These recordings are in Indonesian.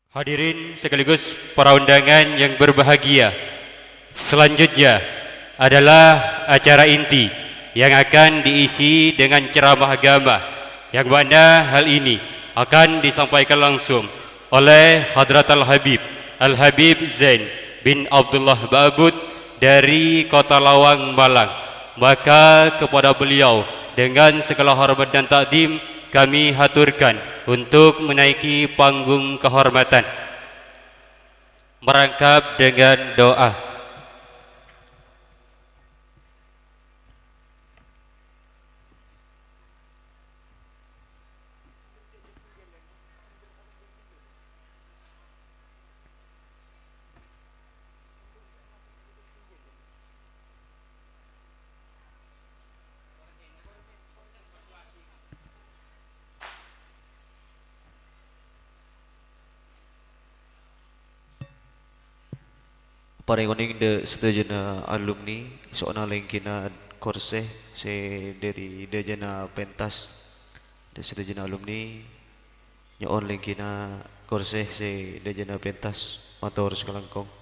Hadirin sekaligus para undangan yang berbahagia, selanjutnya adalah acara inti yang akan diisi dengan ceramah agama, yang mana hal ini akan disampaikan langsung oleh Hadratal Habib Al-Habib Zain bin Abdullah Ba'bud dari Kota Lawang, Malang. Maka kepada beliau dengan segala hormat dan takdim kami haturkan untuk menaiki panggung kehormatan. Merangkap dengan doa. Paring de setujana alumni seorang lengkina korse se dari dejana pentas de setujana alumni nyon lengkina korse se dejana pentas matur sekalangkong.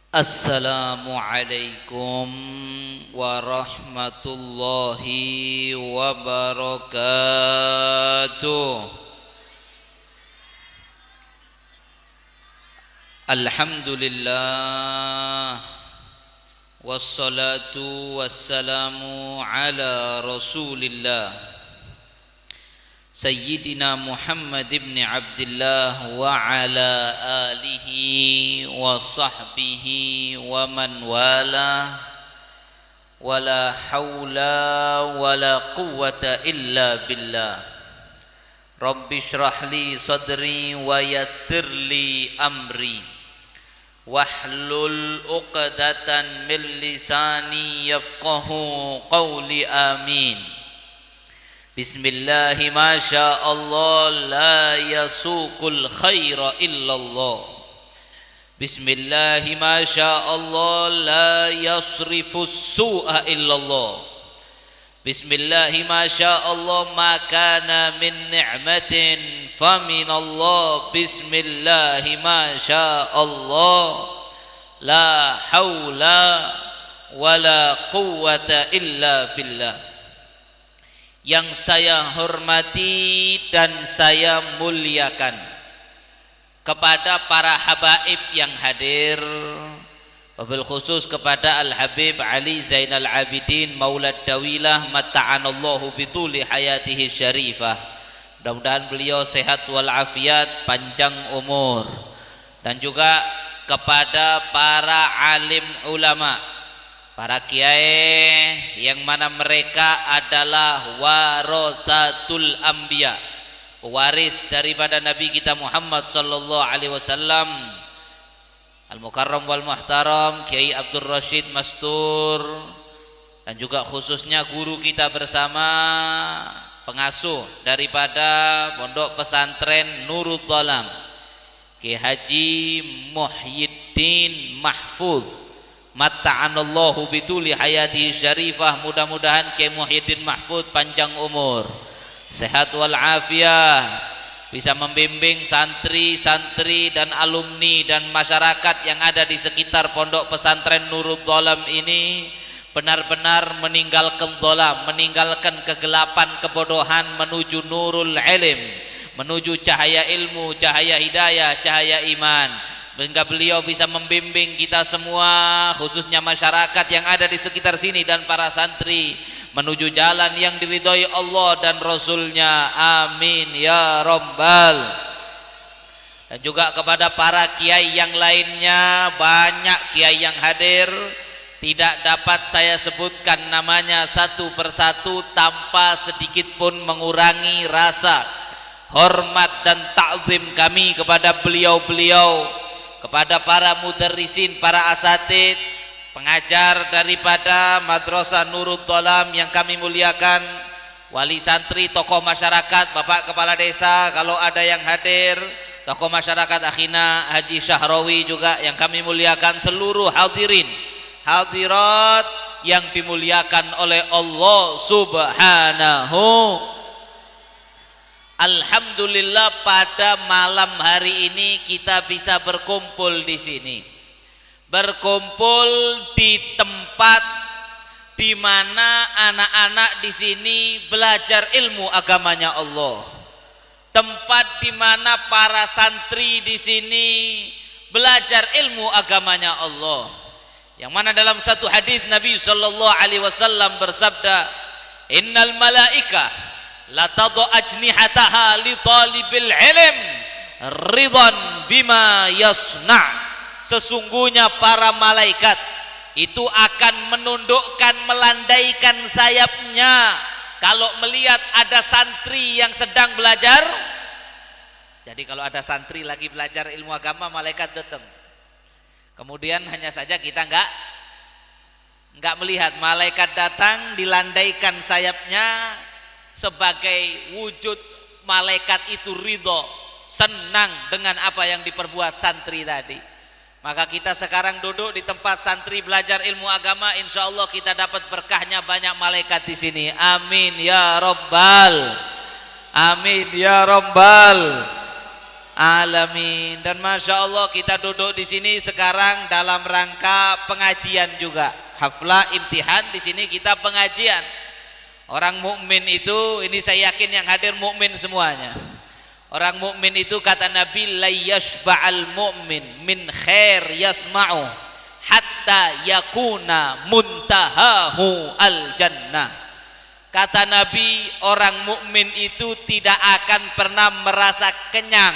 Assalamualaikum warahmatullahi wabarakatuh. Alhamdulillah, wassalatu wassalamu ala rasulillah Sayyidina Muhammad ibn Abdullah wa ala alihi wa sahbihi wa man wala wala hawla wala quwwata illa billah. Rabbi shrah li sadri wa yassir li amri wahlul uqdatan min lisani yafqahu qawli. Amin. Bismillahi masya Allah la yasukul khaira illallah. Bismillahi masya Allah la yasrifus su'a illallah. Bismillahi masya Allah ma kana min ni'matin famin Allah. Bismillahi masya Allah la hawla wala quwwata illa billah. Yang saya hormati dan saya muliakan, kepada para habaib yang hadir, wabil khusus kepada Al-Habib Ali Zainal Abidin Maulad Dawilah mata'anallahu bituli hayatihi syarifah. Mudah-mudahan beliau sehat walafiat, panjang umur. Dan juga kepada para alim ulama, para kiai yang mana mereka adalah warathatul anbiya, pewaris daripada Nabi kita Muhammad sallallahu alaihi wasallam. Al-Mukarram wal Muhtaram Kiai Abdul Rashid Mastur, dan juga khususnya guru kita bersama, pengasuh daripada Pondok Pesantren Nurul Dhalam, Kiai Haji Muhyiddin Mahfud mata'anallahu bituli hayati syarifah. Mudah-mudahan Kiai Muhyiddin Mahfud panjang umur, sehat walafiat, bisa membimbing santri-santri dan alumni dan masyarakat yang ada di sekitar Pondok Pesantren Nurul Dhalam ini benar-benar meninggalkan dhalam, meninggalkan kegelapan kebodohan, menuju nurul ilm, menuju cahaya ilmu, cahaya hidayah, cahaya iman. Sehingga beliau bisa membimbing kita semua, khususnya masyarakat yang ada di sekitar sini dan para santri, menuju jalan yang diridhoi Allah dan Rasulnya. Amin ya Rabbal. Dan juga kepada para kiai yang lainnya, banyak kiai yang hadir, tidak dapat saya sebutkan namanya satu persatu tanpa sedikit pun mengurangi rasa hormat dan ta'zim kami kepada beliau-beliau, kepada para mudarrisin, para asatid, pengajar daripada Madrasah Nurul Dhalam yang kami muliakan, wali santri, tokoh masyarakat, Bapak Kepala Desa kalau ada yang hadir, tokoh masyarakat akhina Haji Syahrawi juga yang kami muliakan, seluruh hadirin hadirat yang dimuliakan oleh Allah Subhanahu. Alhamdulillah pada malam hari ini kita bisa berkumpul di sini. Berkumpul di tempat di mana anak-anak di sini belajar ilmu agamanya Allah. Tempat di mana para santri di sini belajar ilmu agamanya Allah. Yang mana dalam satu hadis Nabi sallallahu alaihi wasallam bersabda, "Innal malaika la tadau ajnihataha li talibil ilm ridwan bima yasna." Sesungguhnya para malaikat itu akan menundukkan, melandaikan sayapnya kalau melihat ada santri yang sedang belajar. Jadi kalau ada santri lagi belajar ilmu agama, malaikat datang. Kemudian hanya saja kita enggak melihat, malaikat datang dilandaikan sayapnya sebagai wujud malaikat itu ridho, senang dengan apa yang diperbuat santri tadi. Maka kita sekarang duduk di tempat santri belajar ilmu agama, insya Allah kita dapat berkahnya banyak malaikat di sini. Amin ya Rabbal, amin ya Rabbal alamin. Dan masya Allah kita duduk di sini sekarang dalam rangka pengajian juga, haflah imtihan. Di sini kita pengajian. Orang mukmin itu, ini saya yakin yang hadir mukmin semuanya. Orang mukmin itu kata Nabi, la yashba'al mu'min min khair yasma'u hatta yakuna muntahahu al jannah. Kata Nabi, orang mukmin itu tidak akan pernah merasa kenyang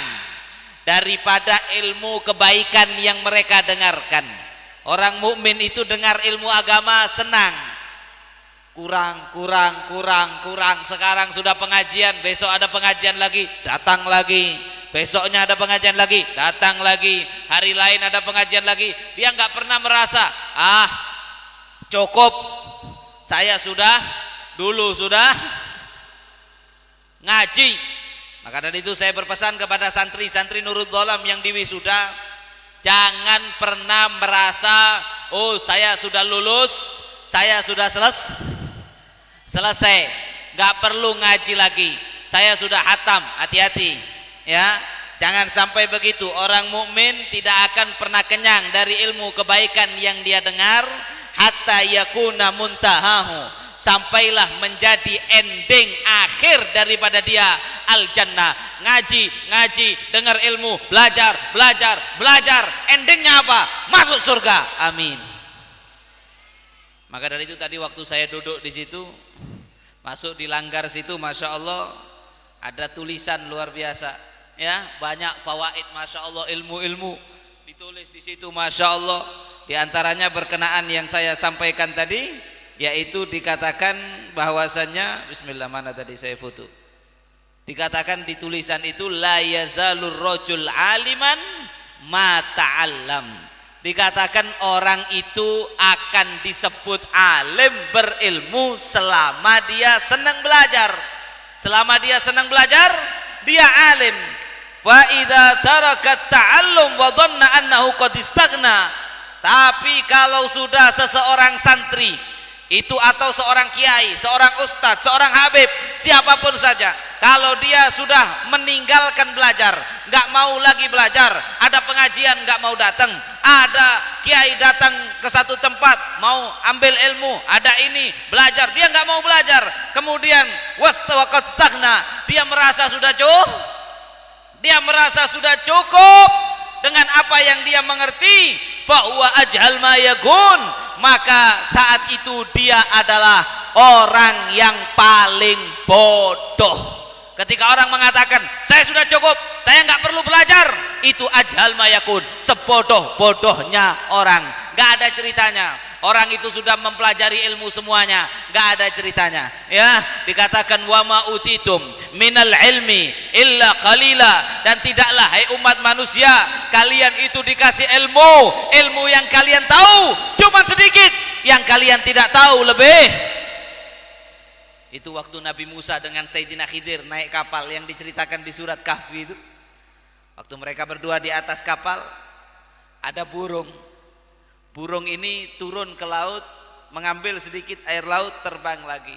daripada ilmu kebaikan yang mereka dengarkan. Orang mukmin itu dengar ilmu agama senang. Kurang. Sekarang sudah pengajian, besok ada pengajian lagi, datang lagi. Besoknya ada pengajian lagi, datang lagi. Hari lain ada pengajian lagi. Dia nggak pernah merasa, cukup. Saya dulu sudah ngaji. Maka dari itu saya berpesan kepada santri-santri Nurul Dhalam yang diwisuda, jangan pernah merasa, oh saya sudah lulus, saya sudah selesai, nggak perlu ngaji lagi, saya sudah hatam. Hati-hati ya, jangan sampai begitu. Orang mukmin tidak akan pernah kenyang dari ilmu kebaikan yang dia dengar, hatta yakuna muntahahu, sampailah menjadi ending akhir daripada dia al jannah. Ngaji, dengar ilmu, belajar, endingnya apa? Masuk surga. Amin. Maka dari itu tadi waktu saya duduk di situ, masuk di langgar situ, masya Allah ada tulisan luar biasa, ya, banyak fawaid, masya Allah, ilmu-ilmu ditulis di situ, masya Allah. Di antaranya berkenaan yang saya sampaikan tadi, yaitu dikatakan bahwasannya, Bismillah, mana tadi saya foto, dikatakan di tulisan itu, la yazalur rajul aliman ma ta'allam. Dikatakan orang itu akan disebut alim, berilmu selama dia senang belajar. Selama dia senang belajar, dia alim. Fa idza taraka ta'allum wa dhanna annahu qad istaghna. Tapi kalau sudah seseorang santri itu, atau seorang kiai, seorang ustadz, seorang habib, siapapun saja, kalau dia sudah meninggalkan belajar, nggak mau lagi belajar, ada pengajian nggak mau datang, ada kiai datang ke satu tempat mau ambil ilmu, ada ini belajar, dia nggak mau belajar, kemudian wastawaqat stagna, dia merasa sudah cukup dengan apa yang dia mengerti, fa huwa ajhal ma yakun, maka saat itu dia adalah orang yang paling bodoh. Ketika orang mengatakan saya sudah cukup, saya nggak perlu belajar, itu ajhal ma yakun, sebodoh-bodohnya orang. Nggak ada ada ceritanya. Orang itu sudah mempelajari ilmu semuanya, nggak ada ceritanya. Ya, dikatakan wa ma utitum minal ilmi illa qalila, dan tidaklah hai umat manusia kalian itu dikasih ilmu yang kalian tahu cuma sedikit, yang kalian tidak tahu lebih. Itu waktu Nabi Musa dengan Sayyidina Khidir naik kapal yang diceritakan di surat Kahfi itu. Waktu mereka berdua di atas kapal, ada burung. Burung ini turun ke laut, mengambil sedikit air laut, terbang lagi.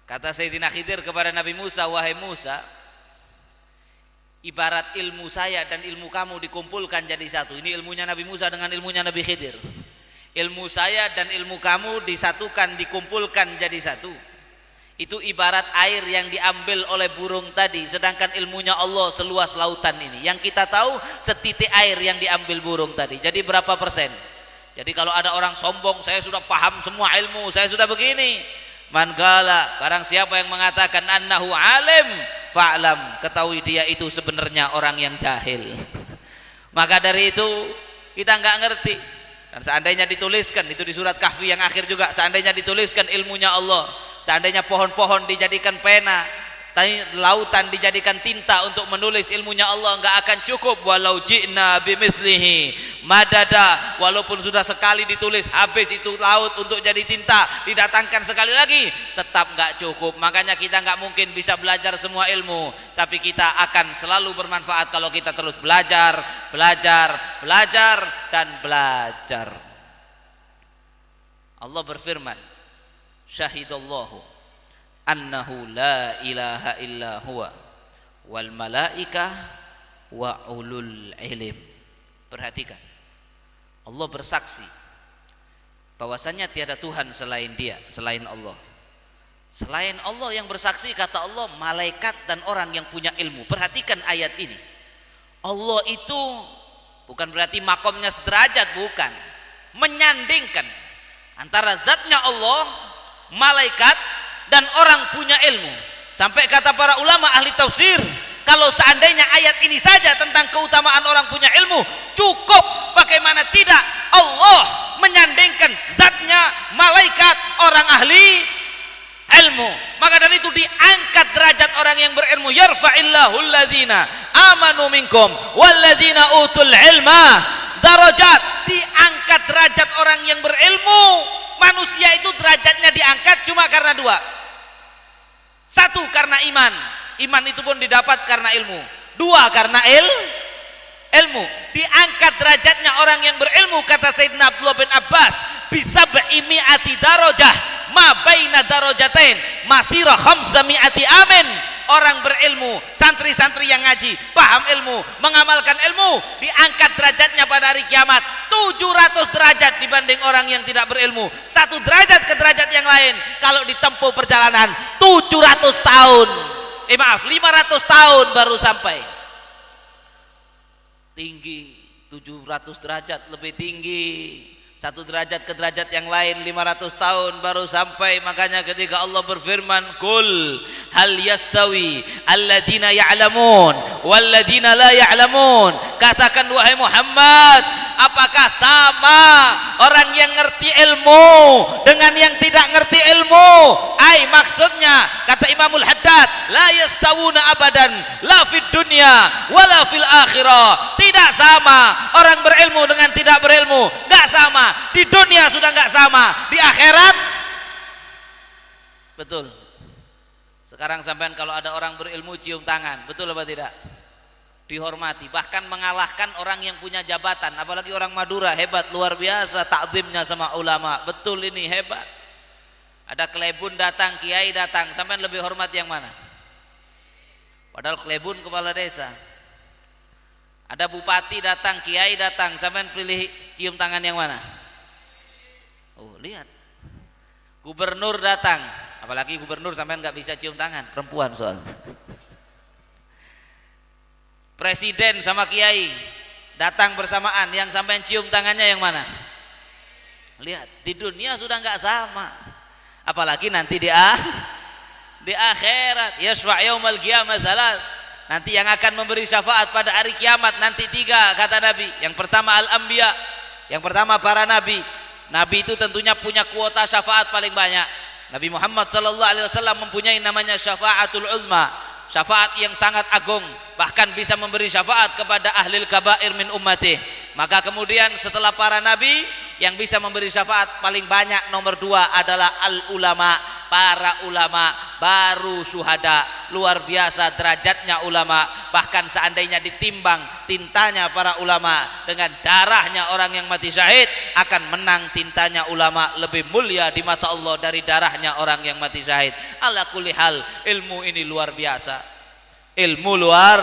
Kata Sayyidina Khidir kepada Nabi Musa, wahai Musa, ibarat ilmu saya dan ilmu kamu dikumpulkan jadi satu. Ini ilmunya Nabi Musa dengan ilmunya Nabi Khidir. Ilmu saya dan ilmu kamu disatukan, dikumpulkan jadi satu. Itu ibarat air yang diambil oleh burung tadi, sedangkan ilmunya Allah seluas lautan ini. Yang kita tahu setitik air yang diambil burung tadi. Jadi berapa persen? Jadi kalau ada orang sombong, saya sudah paham semua ilmu, saya sudah begini. Man qala, barang siapa yang mengatakan annahu alim, fa'lam, ketahui dia itu sebenarnya orang yang jahil. Maka dari itu kita nggak ngerti. Dan seandainya dituliskan, itu di surat Kahfi yang akhir juga, seandainya dituliskan ilmunya Allah, seandainya pohon-pohon dijadikan pena, lautan dijadikan tinta untuk menulis ilmunya Allah, enggak akan cukup. Walau ji'na bimithlihi madada, walaupun sudah sekali ditulis habis itu laut untuk jadi tinta, didatangkan sekali lagi tetap enggak cukup. Makanya kita enggak mungkin bisa belajar semua ilmu, tapi kita akan selalu bermanfaat kalau kita terus belajar, dan belajar. Allah berfirman, syahidallahu annahu la ilaha illa huwa wal malaikah wa ulul ilm. Perhatikan, Allah bersaksi bahwasanya tiada Tuhan selain Dia, selain Allah. Selain Allah yang bersaksi, kata Allah, malaikat dan orang yang punya ilmu. Perhatikan ayat ini. Allah itu bukan berarti makomnya sederajat, bukan. Menyandingkan antara zatnya Allah, malaikat, dan orang punya ilmu. Sampai kata para ulama ahli tafsir, kalau seandainya ayat ini saja tentang keutamaan orang punya ilmu cukup, bagaimana tidak Allah menyandingkan zatnya, malaikat, orang ahli ilmu. Maka dari itu diangkat derajat orang yang berilmu. Yarfa'illahu alladhina amanu minkum walladhina utul ilma darajat. Diangkat derajat orang yang berilmu. Manusia itu derajatnya diangkat cuma karena dua. Satu, karena iman. Iman itu pun didapat karena ilmu. Dua, karena ilmu. Diangkat derajatnya orang yang berilmu, kata Sayyidina Abdullah bin Abbas, bisa bi'imi'ati darajah ma baina darajatain masira khamsami'ati amin. Orang berilmu, santri-santri yang ngaji, paham ilmu, mengamalkan ilmu, diangkat derajatnya pada hari kiamat 700 derajat dibanding orang yang tidak berilmu. Satu derajat ke derajat yang lain kalau ditempuh perjalanan 700 tahun. 500 tahun baru sampai. Tinggi 700 derajat, lebih tinggi. Satu derajat ke derajat yang lain 500 tahun baru sampai. Makanya ketika Allah berfirman, "Qul hal yastawi alladziina ya'lamun walladziina la ya'lamun." Katakan wahai Muhammad, apakah sama orang yang ngerti ilmu dengan yang tidak ngerti ilmu? Maksudnya kata Imamul Haddad, la yastawuna abadan la fid dunya wala fil akhirah. Tidak sama orang berilmu dengan tidak berilmu, enggak sama. Di dunia sudah enggak sama, di akhirat betul. Sekarang sampean kalau ada orang berilmu cium tangan, betul apa tidak? Dihormati, bahkan mengalahkan orang yang punya jabatan. Apalagi orang Madura, hebat, luar biasa takzimnya sama ulama. Betul, ini hebat. Ada klebun datang, kiai datang, sampean lebih hormat yang mana? Padahal klebun kepala desa. Ada bupati datang, kiai datang, sampean pilih cium tangan yang mana? Oh, lihat. Gubernur datang, apalagi gubernur sampean nggak bisa cium tangan, perempuan soalnya. Presiden sama kiai datang bersamaan, yang sampean cium tangannya yang mana? Lihat, di dunia sudah nggak sama, apalagi nanti di akhirat. Yasfa' yaumal qiyamah tsalat. Nanti yang akan memberi syafaat pada hari kiamat nanti 3 kata Nabi. Yang pertama al-anbiya, Yang pertama para nabi. Nabi itu tentunya punya kuota syafaat paling banyak. Nabi Muhammad sallallahu alaihi wasallam mempunyai namanya syafaatul uzma, syafaat yang sangat agung, bahkan bisa memberi syafaat kepada ahlil kabair min ummatih. Maka kemudian setelah para nabi, yang bisa memberi syafaat paling banyak nomor 2 adalah al ulama, para ulama, baru syuhada. Luar biasa derajatnya ulama. Bahkan seandainya ditimbang tintanya para ulama dengan darahnya orang yang mati syahid, akan menang tintanya ulama, lebih mulia di mata Allah dari darahnya orang yang mati syahid. Ala kulli hal, ilmu ini luar biasa. Ilmu luar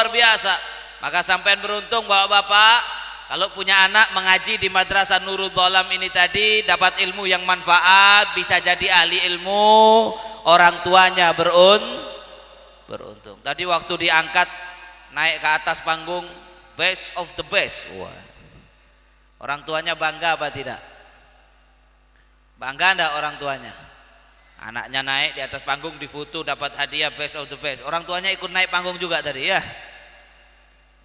biasa. Maka sampean beruntung bapak-bapak, kalau punya anak mengaji di Madrasah Nurul Dhalam ini tadi, dapat ilmu yang manfaat, bisa jadi ahli ilmu, orang tuanya beruntung. Tadi waktu diangkat naik ke atas panggung, best of the best. Wah. Orang tuanya bangga apa tidak? Bangga enggak orang tuanya? Anaknya naik di atas panggung, difoto, dapat hadiah best of the best. Orang tuanya ikut naik panggung juga tadi ya.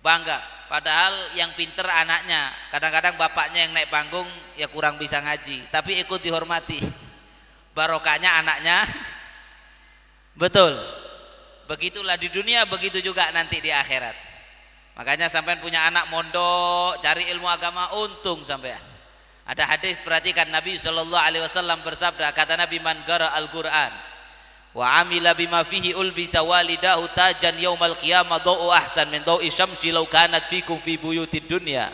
Bangga. Padahal yang pinter anaknya. Kadang-kadang bapaknya yang naik panggung ya kurang bisa ngaji, tapi ikut dihormati. Barokahnya anaknya. Betul. Begitulah di dunia, begitu juga nanti di akhirat. Makanya sampean punya anak mondok, cari ilmu agama, untung sampean. Ada hadis, perhatikan, Nabi sallallahu alaihi wasallam bersabda, kata Nabi, man qara al-Qur'an wa amila bima fihi ulbisa walidahu tajan yaumal qiyamah dau ahsan min daui syamsi law kanat fikum fi buyutid dunya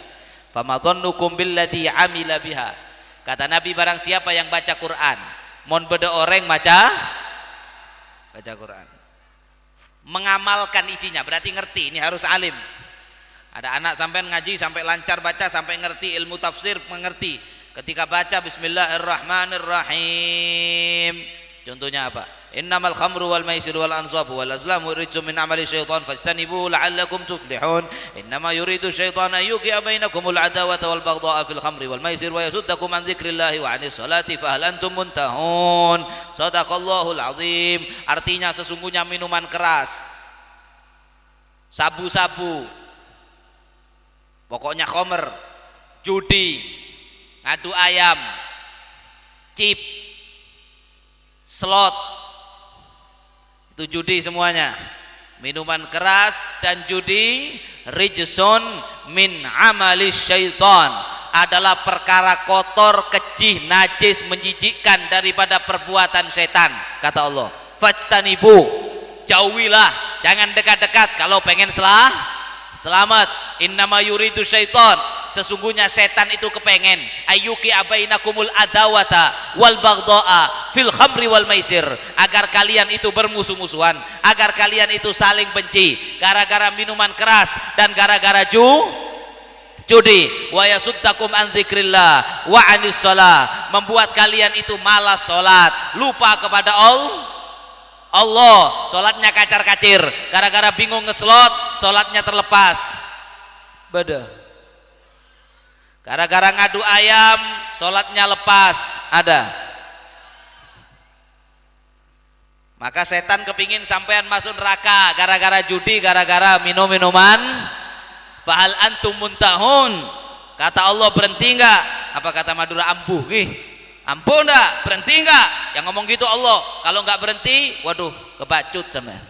fama dhannukum billati amila biha. Kata Nabi, barang siapa yang baca Quran, mon beda orang baca Quran, mengamalkan isinya, berarti ngerti, ini harus alim. Ada anak sampai ngaji sampai lancar baca, sampai ngerti ilmu tafsir, mengerti ketika baca bismillahirrahmanirrahim. Contohnya apa? Innamal khamru wal maisir wal ansabu wal azlamu rijsun min amali syaitan fajtanibuhu la'allakum tuflihun. Innama yuridu syaitan an yuqi'a bainakumul adawata wal baghdha'a fil khamri wal maisir wa yasuddakum an dzikrillahi wa 'anis salati fa hal antum muntahun. Shadaqallahul azim. Artinya sesungguhnya minuman keras, sabu-sabu, pokoknya khamr, judi, ngadu ayam, chip, slot, itu judi semuanya. Minuman keras dan judi rijsun min amali syaitan, adalah perkara kotor, kecih, najis, menjijikkan daripada perbuatan setan. Kata Allah, fajtanibu, jauhilah, jangan dekat-dekat kalau pengen selamat. Innama yuridu syaitan, sesungguhnya setan itu kepengen ayyuki abainakumul adawata wal baghdha'a fil khamri wal maisir, agar kalian itu bermusuh-musuhan, agar kalian itu saling benci gara-gara minuman keras dan gara-gara judi. Wa yasuddakum an dzikrillah wa 'anis shalah, membuat kalian itu malas salat, lupa kepada Allah, salatnya kacar-kacir gara-gara bingung ngeslot, salatnya terlepas. Beda. Gara-gara ngadu ayam, sholatnya lepas. Ada. Maka setan kepingin sampean masuk neraka gara-gara judi, gara-gara minum-minuman. Fahal antum muntahun. Kata Allah, berhenti enggak? Apa kata Madura? Ampuh nih. Ampuh enggak? Berhenti enggak? Yang ngomong gitu Allah. Kalau enggak berhenti, waduh, kebacut sampean.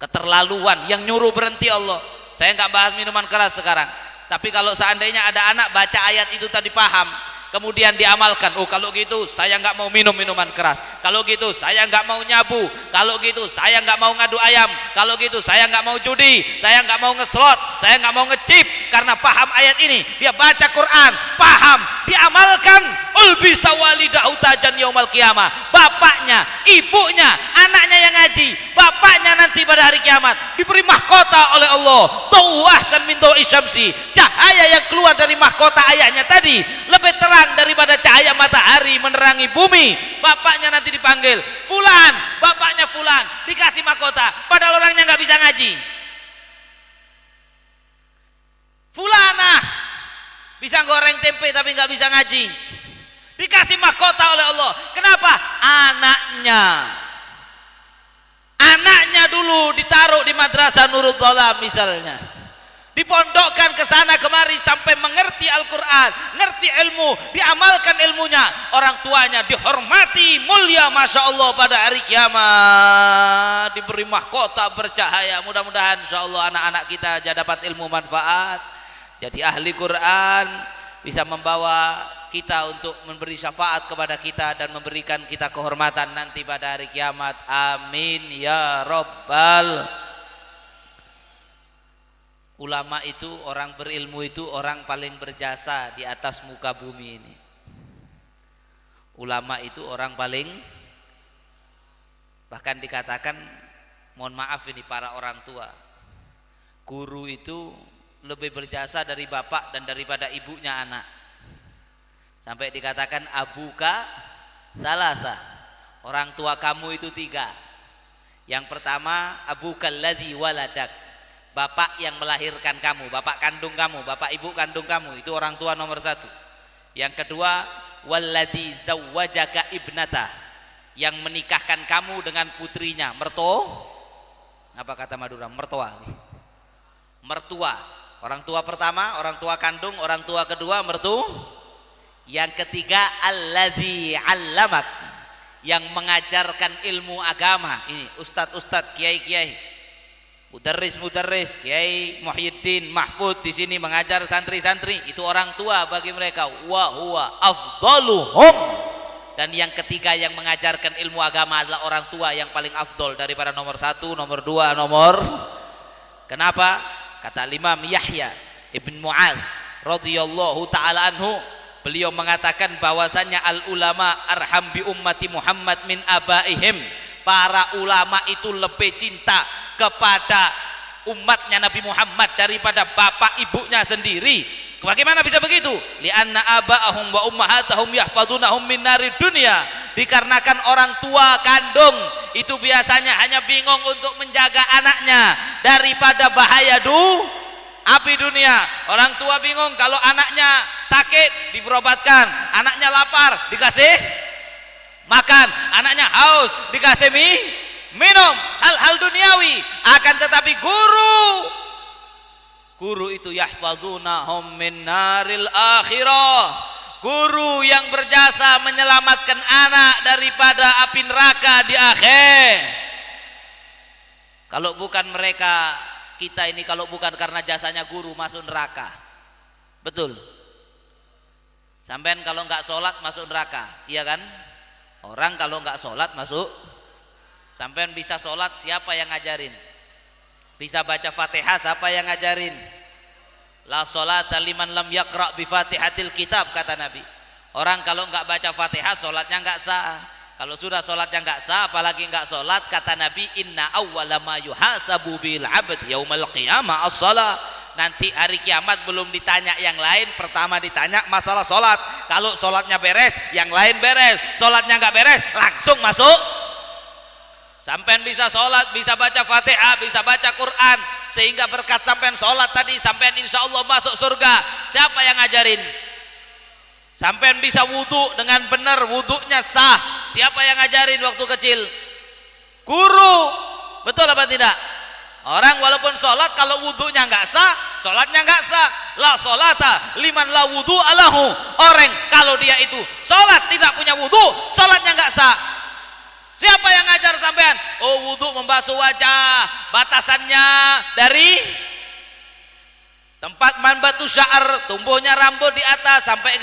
Keterlaluan. Yang nyuruh berhenti Allah. Saya enggak bahas minuman keras sekarang. Tapi kalau seandainya ada anak baca ayat itu tadi paham, kemudian diamalkan, oh kalau gitu saya nggak mau minum minuman keras, kalau gitu saya nggak mau nyabu, kalau gitu saya nggak mau ngadu ayam, kalau gitu saya nggak mau judi, saya nggak mau ngeslot, saya nggak mau ngecip, karena paham ayat ini, dia baca Quran, paham, diamalkan, ulbisa walidahu tajan yaumal qiyamah, bapaknya, ibunya, anaknya yang ngaji, bapaknya nanti pada hari kiamat diberi mahkota oleh Allah, tawahsan min dawi syamsi, cahaya yang keluar dari mahkota ayahnya tadi lebih terang daripada cahaya matahari menerangi bumi. Bapaknya nanti dipanggil fulan, bapaknya fulan, dikasih mahkota, padahal orangnya nggak bisa ngaji. Fulanah bisa goreng tempe tapi nggak bisa ngaji, dikasih mahkota oleh Allah. Kenapa? Anaknya dulu ditaruh di Madrasah Nurul Dhalam misalnya, dipondokkan ke sana kemari sampai mengerti diamalkan ilmunya, orang tuanya dihormati, mulia, masya Allah pada hari kiamat, diberi mahkota bercahaya. Mudah-mudahan insya Allah anak-anak kita dapat ilmu manfaat, jadi ahli Quran, bisa membawa kita untuk memberi syafaat kepada kita dan memberikan kita kehormatan nanti pada hari kiamat. Amin ya rabbal. Ulama itu, orang berilmu itu orang paling berjasa di atas muka bumi ini. Ulama itu orang paling, bahkan dikatakan, mohon maaf ini para orang tua, guru itu lebih berjasa dari bapak dan daripada ibunya anak. Sampai dikatakan abuka salasa, orang tua kamu itu 3. Yang pertama abuka alladzi waladak, bapak yang melahirkan kamu, bapak kandung kamu, bapak ibu kandung kamu, itu orang tua nomor 1. Yang kedua walladzi zawwajaka ibnata, yang menikahkan kamu dengan putrinya, apa kata Madura, mertua. Orang tua pertama, orang tua kandung, orang tua kedua, mertua. Yang ketiga alladzi 'allamak, yang mengajarkan ilmu agama. Ini ustadz-ustadz, kiai-kiai, mudarris, Kiai Muhyiddin Mahfud di sini mengajar santri-santri, itu orang tua bagi mereka. Wa huwa afdaluhum. Dan yang ketiga yang mengajarkan ilmu agama adalah orang tua yang paling afdol daripada nomor 1, nomor 2, nomor. Kenapa? Kata Imam Yahya Ibn Mu'adz radhiyallahu taala anhu, beliau mengatakan bahwasannya al ulama arham bi ummati Muhammad min abaihim, para ulama itu lebih cinta kepada umatnya Nabi Muhammad daripada bapak ibunya sendiri. Bagaimana bisa begitu? Li'anna aba'ahum wa ummahatahum yahfadunahum min narid dunya, dikarenakan orang tua kandung itu biasanya hanya bingung untuk menjaga anaknya daripada bahaya api dunia. Orang tua bingung kalau anaknya sakit diberobatkan, anaknya lapar dikasih makan, anaknya haus dikasih minum, hal-hal duniawi. Akan tetapi guru itu yahfadzunahum min naril akhirah, guru yang berjasa menyelamatkan anak daripada api neraka di akhir. Kalau bukan mereka, kita ini kalau bukan karena jasanya guru masuk neraka. Betul? Sampean kalau nggak sholat masuk neraka, iya kan? Orang kalau nggak sholat masuk. Sampean bisa sholat, siapa yang ngajarin? Bisa baca Fatihah, siapa yang ngajarin? La sholata liman lam yaqra bi Fatihatil kitab, kata Nabi. Orang kalau nggak baca Fatihah sholatnya nggak sah. Kalau sudah sholatnya nggak sah, apalagi nggak sholat, kata Nabi, inna awwala ma yuhasabu bil abd yaumal qiyamah as-shalah. Nanti hari kiamat belum ditanya yang lain, pertama ditanya masalah sholat. Kalau sholatnya beres, yang lain beres. Sholatnya nggak beres, langsung masuk. Sampean bisa sholat, bisa baca Fatihah, bisa baca Quran, sehingga berkat sampean sholat tadi, sampean insya Allah masuk surga. Siapa yang ngajarin? Sampean bisa wudhu dengan benar, wudhunya sah. Siapa yang ngajarin waktu kecil? Guru. Betul apa tidak? Orang walaupun sholat, kalau wudhunya nggak sah, sholatnya nggak sah. La sholata liman la wudhu alahu. Orang kalau dia itu sholat tidak punya wudhu, sholatnya nggak sah. Siapa yang ngajar sampean? Oh, wudhu membasuh wajah, batasannya dari tempat manbatu sya'ar, tumbuhnya rambut di atas sampai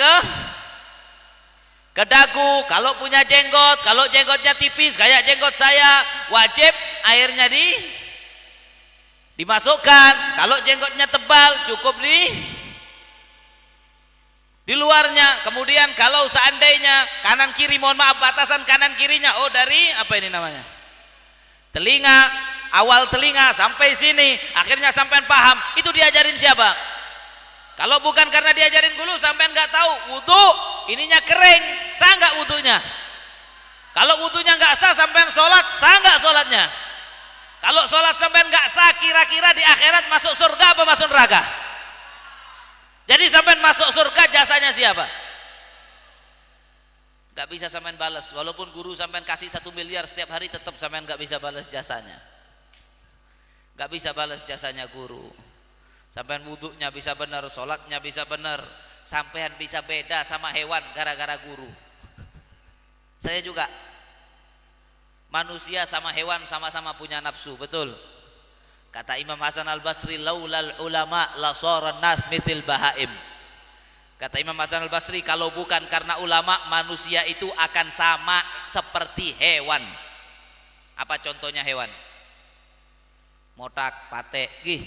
ke dagu. Kalau punya jenggot, kalau jenggotnya tipis kayak jenggot saya, wajib airnya dimasukkan. Kalau jenggotnya tebal, cukup di luarnya. Kemudian kalau seandainya kanan kiri, mohon maaf, batasan kanan kirinya, oh dari apa ini namanya, telinga, awal telinga sampai sini, akhirnya sampean paham. Itu diajarin siapa? Kalau bukan karena diajarin dulu, sampean nggak tahu wudhu ininya kering, sah nggak wudhunya? Kalau wudhunya nggak sah, sampean sholat, sah nggak sholatnya? Kalau sholat sampean nggak sah, kira-kira di akhirat masuk surga apa masuk neraka? Jadi sampean masuk surga, jasanya siapa? Gak bisa sampean balas. Walaupun guru sampean kasih 1 miliar setiap hari, tetap sampean gak bisa balas jasanya. Gak bisa balas jasanya guru. Sampean wudhunya bisa benar, sholatnya bisa benar, Sampean bisa beda sama hewan gara-gara guru. Saya juga. Manusia sama hewan sama-sama punya nafsu, betul. Kata Imam Hasan Al-Basri, laulal ulama la saran nas mithil bahaim. Kata Imam Hasan Al-Basri, kalau bukan karena ulama, manusia itu akan sama seperti hewan. Apa contohnya hewan? Motak, patek, gih.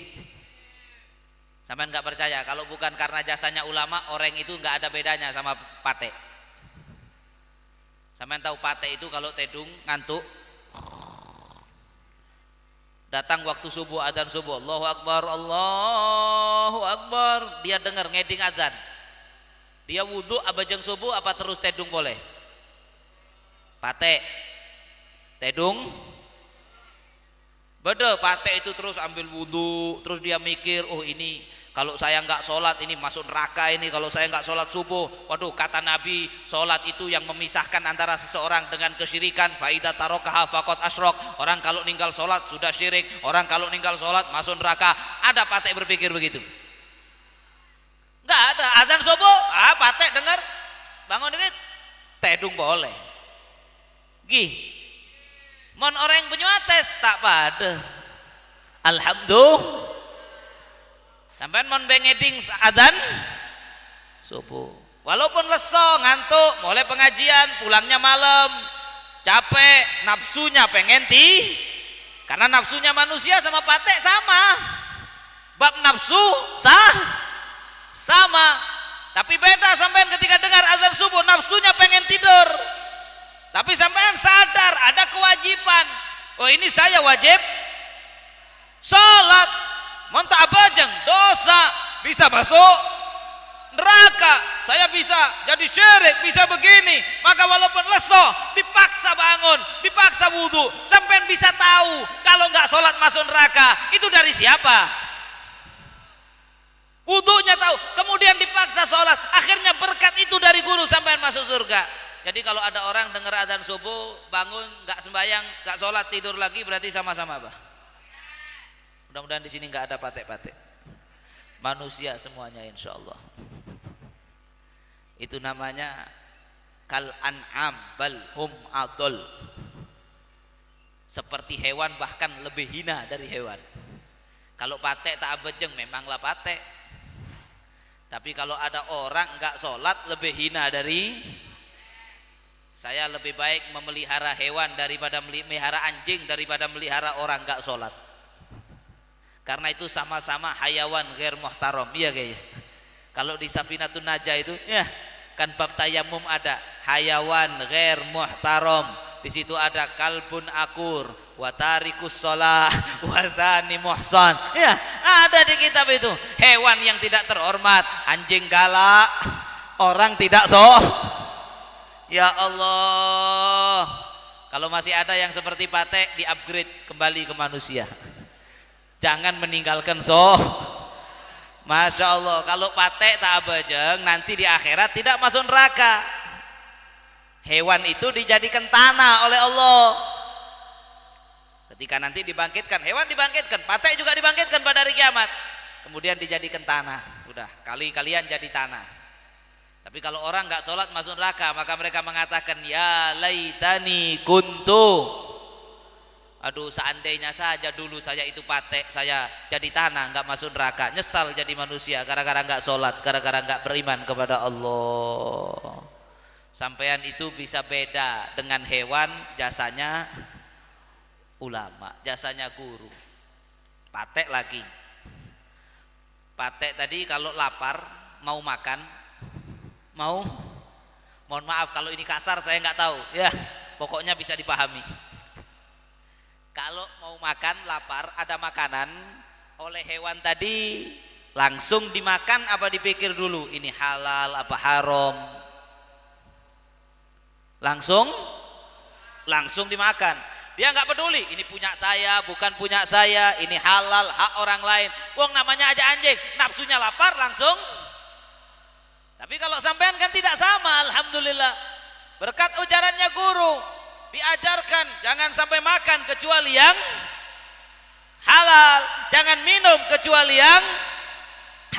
Sampai nggak percaya, kalau bukan karena jasanya ulama, orang itu nggak ada bedanya sama patek. Sampai tahu patek itu kalau tedung ngantuk, datang waktu subuh, adzan subuh, Allahu Akbar, Allahu Akbar, dia dengar ngeding adzan, dia wudhu abajeng subuh apa terus tedung boleh? Patek, tedung, beda patek itu terus ambil wudhu, terus dia mikir, oh ini kalau saya nggak sholat ini masuk neraka ini, kalau saya nggak sholat subuh, waduh, kata Nabi sholat itu yang memisahkan antara seseorang dengan kesyirikan, faida tarokaha fakot asrok, orang kalau ninggal sholat sudah syirik, orang kalau ninggal sholat masuk neraka. Ada patek berpikir begitu? Nggak ada. Azan subuh, patek dengar, bangun dikit, tedung boleh, gih, mon orang penyuates tak pada, alhamdulillah. Sampai mon bengeding adzan subuh, walaupun leso ngantuk, mulai pengajian pulangnya malam, capek, nafsunya pengen karena nafsunya manusia sama patek sama, bab nafsu sama, tapi beda. Sampean ketika dengar adzan subuh nafsunya pengen tidur, tapi sampean sadar ada kewajiban, oh ini saya wajib sholat. Monta abajeng dosa, bisa masuk neraka, saya bisa jadi syirik, bisa begini. Maka walaupun leso dipaksa bangun, dipaksa wudhu, sampai bisa tahu kalau nggak sholat masuk neraka. Itu dari siapa? Wudhunya tahu, kemudian dipaksa sholat, akhirnya berkat itu dari guru sampai masuk surga. Jadi kalau ada orang dengar adzan subuh, bangun nggak sembahyang, nggak sholat, tidur lagi, berarti sama-sama apa? Mudah-mudahan di sini nggak ada patek-patek. Manusia semuanya insya Allah. Itu namanya kal an'am bal hum adol. Seperti hewan, bahkan lebih hina dari hewan. Kalau patek tak abejeng memanglah patek. Tapi kalau ada orang nggak sholat lebih hina dari. Saya lebih baik memelihara hewan daripada memelihara anjing, daripada melihara orang nggak sholat. Karena itu sama-sama hayawan ghair muhtaram, iya kayaknya. Kalau di Safinatun Najah itu, ya kan bab tayamum ada hayawan ghair muhtaram. Di situ ada kalbun akur, watarikus sholah, wazani muhsan. Ya, ada di kitab itu. Hewan yang tidak terhormat, anjing galak, orang tidak Ya Allah. Kalau masih ada yang seperti patek, di-upgrade kembali ke manusia. Jangan meninggalkan Masya Allah. Kalau patek tak abajeng, nanti di akhirat tidak masuk neraka. Hewan itu dijadikan tanah oleh Allah. Ketika nanti dibangkitkan, hewan dibangkitkan, patek juga dibangkitkan pada hari kiamat, kemudian dijadikan tanah. Udah, kalian jadi tanah. Tapi kalau orang nggak sholat masuk neraka, maka mereka mengatakan, ya laitani kuntu, aduh seandainya saja dulu saya itu patek, saya jadi tanah, nggak masuk neraka. Nyesal jadi manusia gara-gara nggak sholat, gara-gara nggak beriman kepada Allah. Sampean itu bisa beda dengan hewan, jasanya ulama, jasanya guru. Patek lagi, patek tadi kalau lapar mau makan, mohon maaf kalau ini kasar, saya nggak tahu ya, pokoknya bisa dipahami. Kalau mau makan, lapar, ada makanan oleh hewan tadi, langsung dimakan apa dipikir dulu ini halal apa haram? Langsung dimakan. Dia nggak peduli ini punya saya, bukan punya saya, ini halal, hak orang lain. Wong namanya aja anjing, nafsunya lapar langsung. Tapi kalau sampean kan tidak sama, alhamdulillah. Berkat ujarannya guru, diajarkan jangan sampai makan kecuali yang halal, jangan minum kecuali yang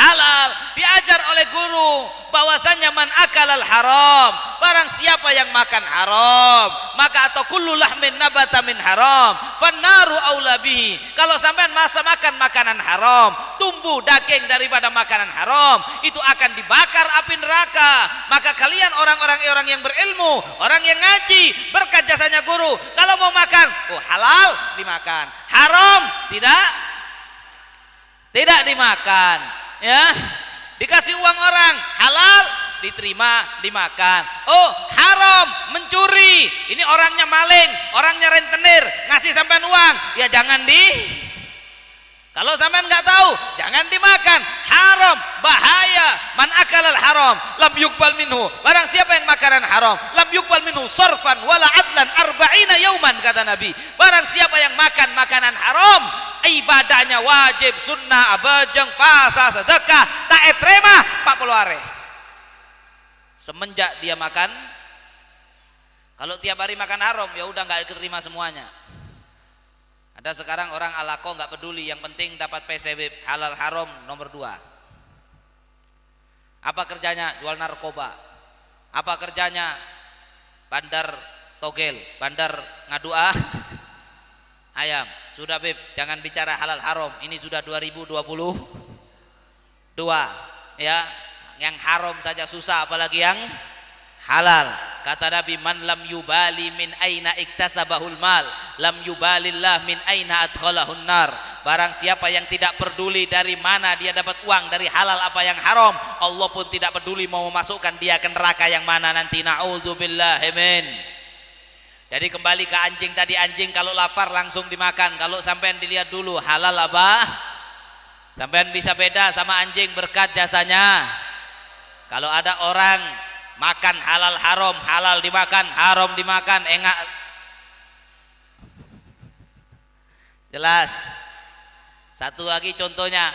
halal. Diajar oleh guru, bahwasannya man akalal haram, barang siapa yang makan haram, maka atau kullu lahmin nabata min haram fannaru aula bihi. Kalau sampean masa makan makanan haram, tumbuh daging daripada makanan haram, itu akan dibakar api neraka. Maka kalian orang yang berilmu, orang yang ngaji, berkat jasanya guru, kalau mau makan, oh halal dimakan, haram tidak dimakan, ya. Dikasih uang orang, halal diterima dimakan. Oh haram mencuri, ini orangnya maling, orangnya rentenir, ngasih sampean uang, ya jangan kalau sampean nggak tahu jangan dimakan, haram, bahaya. Man akalal haram lam yuqbal minhu, barang siapa yang makanan haram, lam yuqbal minhu sarfan wala adlan arba'ina yauman, kata Nabi. Barang siapa yang makan makanan haram, ibadahnya wajib, sunnah, abajeng, puasa, sedekah, tak terima 40 hari. Semenjak dia makan, kalau tiap hari makan haram, ya udah nggak diterima semuanya. Ada sekarang orang alako nggak peduli, yang penting dapat PCW halal haram nomor 2. Apa kerjanya? Jual narkoba. Apa kerjanya? Bandar togel, bandar ngadua ayam. Sudah Beb, jangan bicara halal haram. Ini sudah 2022 ya. Yang haram saja susah, apalagi yang halal. Kata Nabi, man lam yubali min aina iktasabahul mal, lam yubalillah min aina adkhalahun nar. Barang siapa yang tidak peduli dari mana dia dapat uang, dari halal apa yang haram, Allah pun tidak peduli mau memasukkan dia ke neraka yang mana nanti. Na'udzubillah, amin. Jadi kembali ke anjing tadi, anjing kalau lapar langsung dimakan. Kalau sampean dilihat dulu halal apa, sampean bisa beda sama anjing berkat jasanya. Kalau ada orang makan halal haram, halal dimakan, haram dimakan, enggak jelas. Satu lagi contohnya,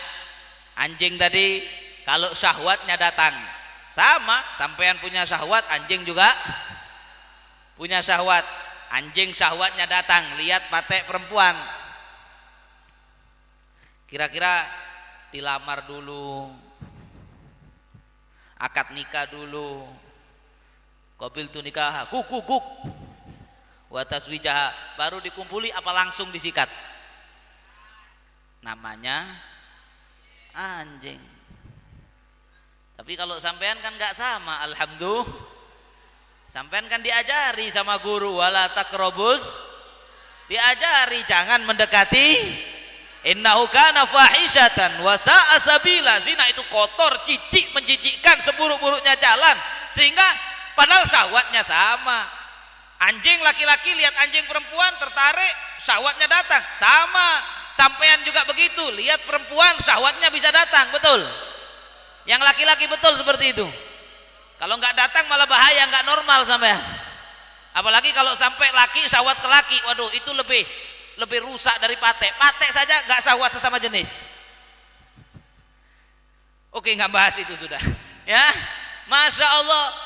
anjing tadi kalau syahwatnya datang, sama, sampean punya syahwat, anjing juga punya syahwat. Anjing syahwatnya datang, lihat patek perempuan, kira-kira dilamar dulu, akad nikah dulu, qabil tu nikah, kuk wa taswijaha, baru dikumpuli apa langsung disikat? Namanya anjing. Tapi kalau sampean kan nggak sama, alhamdulillah. Sampean kan diajari sama guru, wala takrobus, diajari jangan mendekati, innahu kana fahishatan wa sa'a sabila. Zina itu kotor, jijik, menjijikkan, seburuk-buruknya jalan. Sehingga padahal syahwatnya sama. Anjing laki-laki lihat anjing perempuan tertarik, syahwatnya datang, sama. Sampean juga begitu, lihat perempuan syahwatnya bisa datang, betul. Yang laki-laki betul seperti itu. Kalau nggak datang malah bahaya, nggak normal sampean. Apalagi kalau sampai laki syahwat ke laki, waduh itu lebih rusak dari patek. Patek saja nggak syahwat sesama jenis. Oke, nggak bahas itu sudah. Ya, masya Allah,